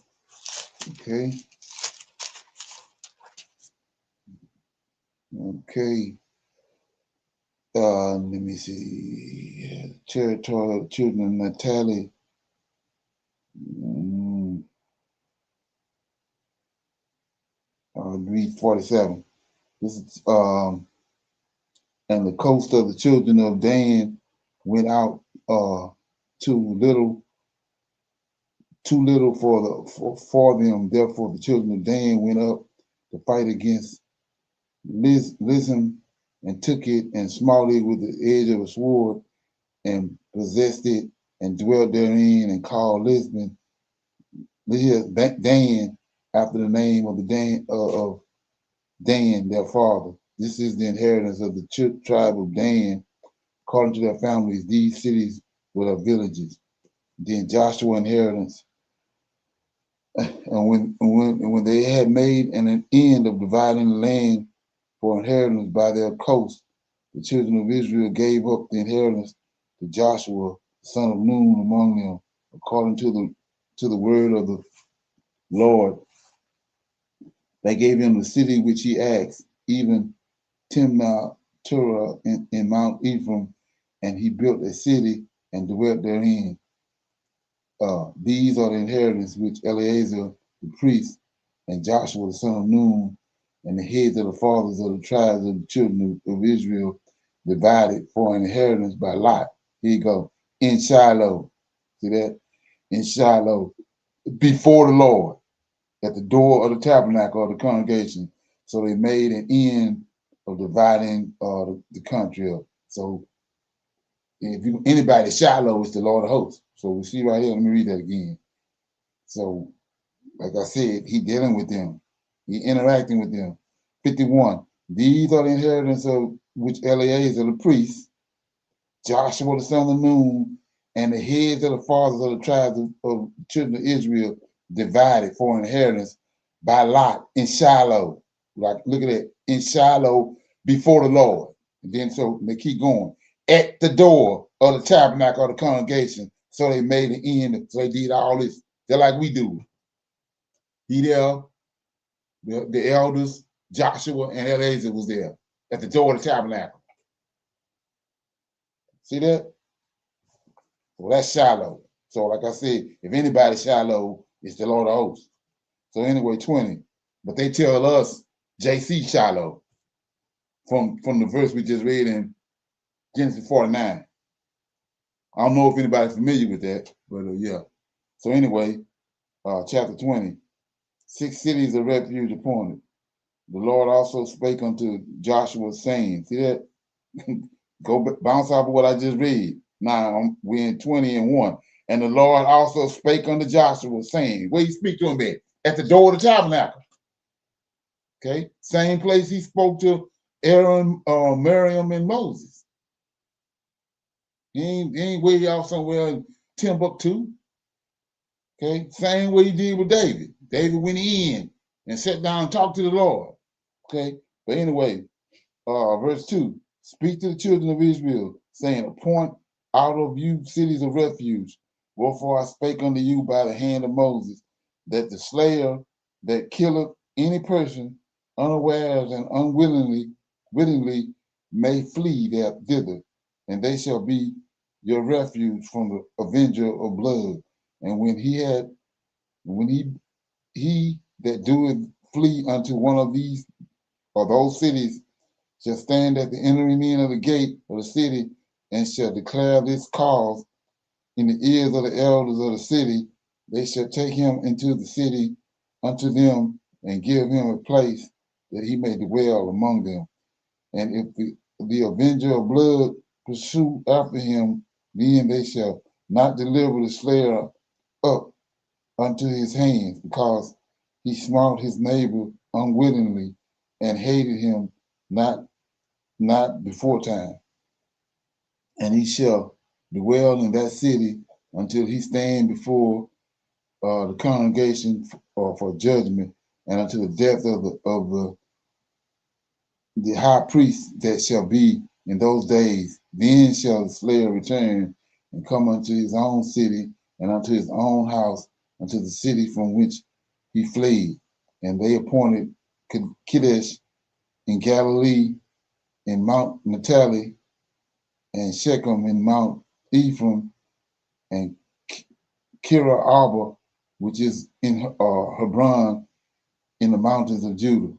Okay. Okay. Let me see. Territory of children of Naphtali. Read 47. This is and the coast of the children of Dan went out too little for them. Therefore, the children of Dan went up to fight against Lism, and took it, and smote it with the edge of a sword, and possessed it, and dwelt therein, and called Lisbon Dan, after the name of Dan, their father. This is the inheritance of the tribe of Dan, according to their families. These cities were their villages. Then Joshua inheritance. And when they had made an end of dividing the land for inheritance by their coast, the children of Israel gave up the inheritance to Joshua, son of Nun, among them, according to the word of the Lord. They gave him the city which he asked, even Timnah Torah in Mount Ephraim, and he built a city and dwelt therein. These are the inheritance which Eleazar the priest, and Joshua the son of Nun, and the heads of the fathers of the tribes of the children of Israel divided for an inheritance by lot. Here you go. In Shiloh. See that? In Shiloh. Before the Lord. At the door of the tabernacle of the congregation. So they made an end of dividing the country up. So if anybody Shiloh is the Lord of hosts. So we see right here, let me read that again. So, like I said, he dealing with them. He interacting with them. 51. These are the inheritance of which Eleazar the priest, Joshua the son of Nun, and the heads of the fathers of the tribes of children of Israel divided for inheritance by lot in Shiloh. Like, look at it, in Shiloh before the Lord. And then so they keep going. At the door of the tabernacle of the congregation. So they made an end. So they did all this. They're like we do. He there, the elders, Joshua and Eleazar was there at the door of the tabernacle. See that? So that's Shiloh. So like I said, if anybody Shiloh, it's the Lord of hosts. So anyway, 20. But they tell us JC Shiloh from the verse we just read in Genesis 49. I don't know if anybody's familiar with that, but yeah. So anyway, chapter 20. 6 cities of refuge appointed. The Lord also spake unto Joshua, saying, see that? Go bounce off of what I just read. Now we're in 20 and 1. And the Lord also spake unto Joshua, saying, where you speak to him at? At the door of the tabernacle. Okay, same place he spoke to Aaron, Miriam, and Moses. He ain't way out somewhere in Timbuktu. Okay, same way he did with David. David went in and sat down and talked to the Lord. Okay, but anyway, verse 2, speak to the children of Israel, saying, appoint out of you cities of refuge, wherefore I spake unto you by the hand of Moses, that the slayer that killeth any person unawares and wittingly may flee thither, and they shall be your refuge from the avenger of blood. And when he that doeth flee unto one of these or those cities shall stand at the entering in of the gate of the city and shall declare this cause in the ears of the elders of the city. They shall take him into the city unto them and give him a place that he may dwell among them. And if the avenger of blood pursue after him, then they shall not deliver the slayer up unto his hands, because he smote his neighbor unwittingly and hated him not before time. And he shall dwell in that city until he stand before the congregation for judgment, and until the death of the high priest that shall be in those days. Then shall the slayer return and come unto his own city and unto his own house, unto the city from which he fled. And they appointed Kadesh in Galilee, in Mount Naphtali, and Shechem in Mount Ephraim, and Kira Arba, which is in Hebron, in the mountains of Judah.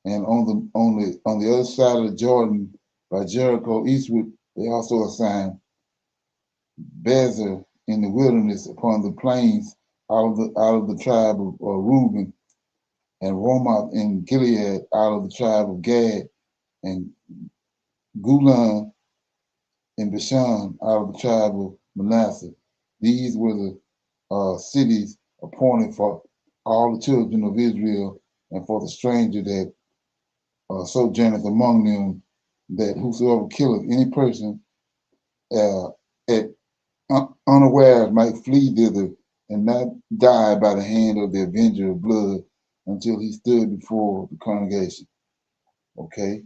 And on the other side of the Jordan, by Jericho eastward, they also assigned Bezer in the wilderness upon the plains out of the tribe of Reuben, and Ramoth in Gilead out of the tribe of Gad, and Gulan in Bashan out of the tribe of Manasseh. These were the cities appointed for all the children of Israel, and for the stranger that sojourneth among them, that whosoever killeth any person at unawares might flee thither, and not die by the hand of the avenger of blood until he stood before the congregation. Okay.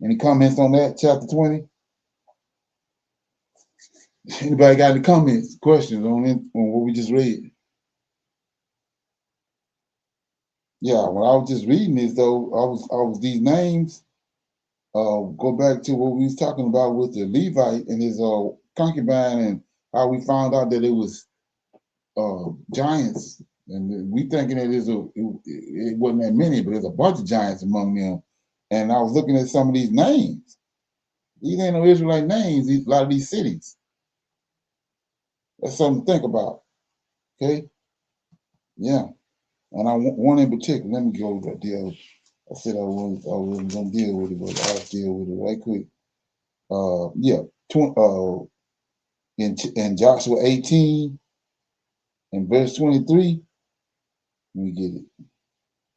Any comments on that, chapter 20? Anybody got any comments, questions on what we just read? Yeah, when I was just reading this though, I was these names, go back to what we was talking about with the Levite and his concubine, and how we found out that it was giants, and we thinking that it wasn't that many, but there's a bunch of giants among them. And I was looking at some of these names. These ain't no Israelite names, a lot of these cities. That's something to think about. Okay? Yeah. And one in particular, let me go that deal. I said I wasn't gonna deal with it, but I'll deal with it right quick. In Joshua 18 and verse 23, let me get it.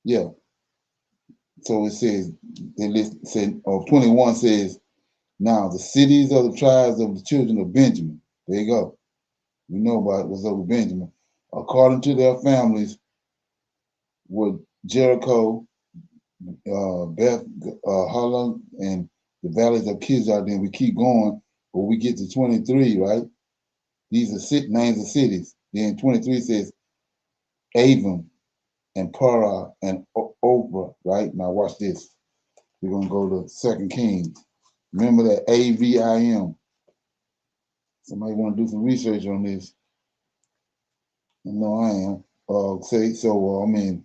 Yeah. So it says, 21 says, now the cities of the tribes of the children of Benjamin. There you go. We know about what's over Benjamin. According to their families, were Jericho, Beth, Holland, and the valleys of Kizar. Then we keep going, but we get to 23, right? These are names of cities. Then 23 says Avon and Para and Oprah, right? Now watch this. We're going to go to 2 Kings. Remember that AVIM. Somebody want to do some research on this? No, I am. I'm in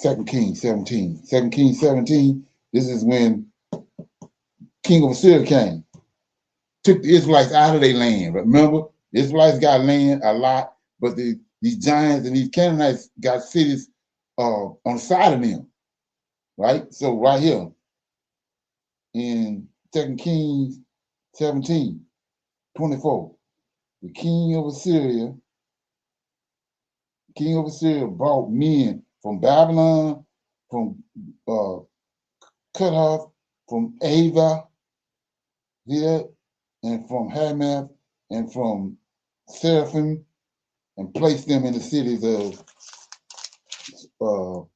2 Kings 17. 2 Kings 17, this is when King of Assyria came. Took the Israelites out of their land. Remember, the Israelites got land a lot, but these giants and these Canaanites got cities on the side of them, right? So right here in 2 Kings 17, 24, the king of Assyria brought men from Babylon cut off from Ava, here, and from Hamath, and from Seraphim, and placed them in the cities of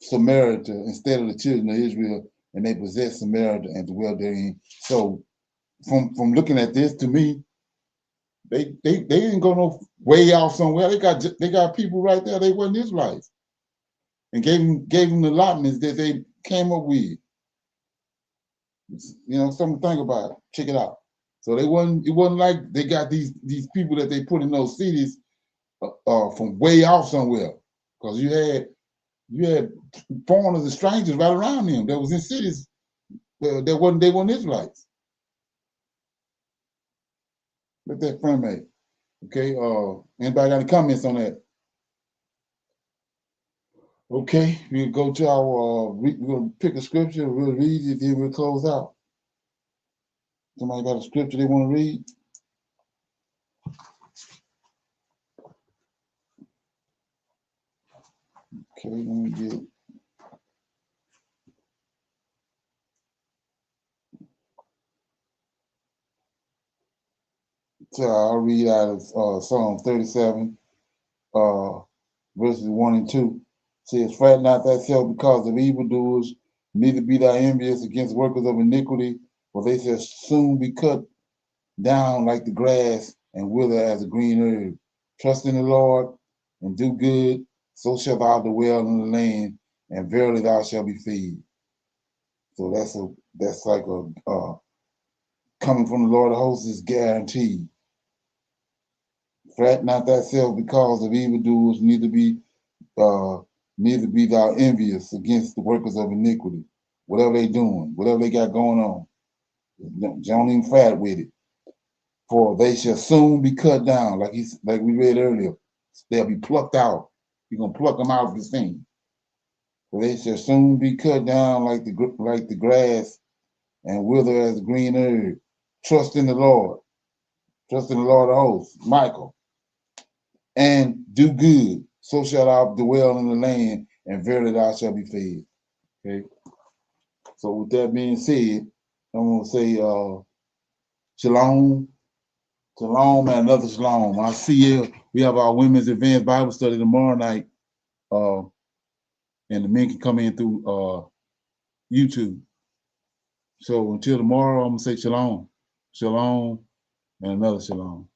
Samaria instead of the children of Israel, and they possessed Samaria and dwelt therein. So from looking at this, to me, they didn't go no way off somewhere. They got people right there. They wasn't Israelites, and gave them the allotments that they came up with. You know, something to think about. Check it out. So it wasn't like they got these people that they put in those cities from way off somewhere, because you had foreigners and strangers right around them that was in cities that they weren't Israelites. Let that frame mate. Okay. Anybody got any comments on that? Okay, we'll go to our. We're gonna pick a scripture. We'll read it, then we'll close out. Somebody got a scripture they want to read? Okay, let me get it. So I'll read out of Psalm 37, verses 1 and 2. It says, "Fret not thyself because of evildoers, neither be thou envious against workers of iniquity, for they shall soon be cut down like the grass and wither as a green herb. Trust in the Lord and do good, so shalt thou dwell in the land, and verily thou shalt be fed." So that's like a coming from the Lord of hosts is guaranteed. Fret not thyself because of evildoers, neither be thou envious against the workers of iniquity. Whatever they doing, whatever they got going on, don't even fret with it. For they shall soon be cut down, like we read earlier. They'll be plucked out. You're gonna pluck them out of the scene. For they shall soon be cut down like the grass and wither as a green herb. Trust in the Lord. Trust in the Lord of hosts, Michael. And do good, so shall thou dwell in the land, and verily thou shalt be fed. Okay. So with that being said, I'm gonna say shalom, shalom, and another shalom. I see you. We have our women's advanced Bible study tomorrow night, and the men can come in through YouTube. So until tomorrow, I'm gonna say shalom, shalom, and another shalom.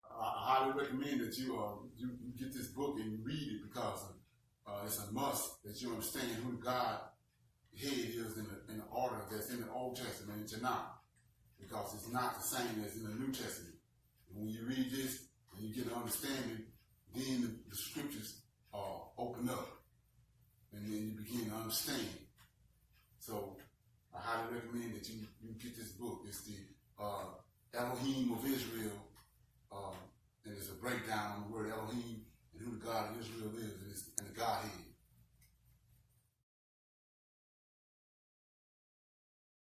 I highly recommend that you get this book and you read it, because it's a must that you understand who God head is in the order that's in the Old Testament in Tanak, because it's not the same as in the New Testament. And when you read this and you get an understanding, then the scriptures open up, and then you begin to understand. So I highly recommend that you get this book. It's the Elohim of Israel, and it's a breakdown on the word Elohim and who the God of Israel is, and the Godhead.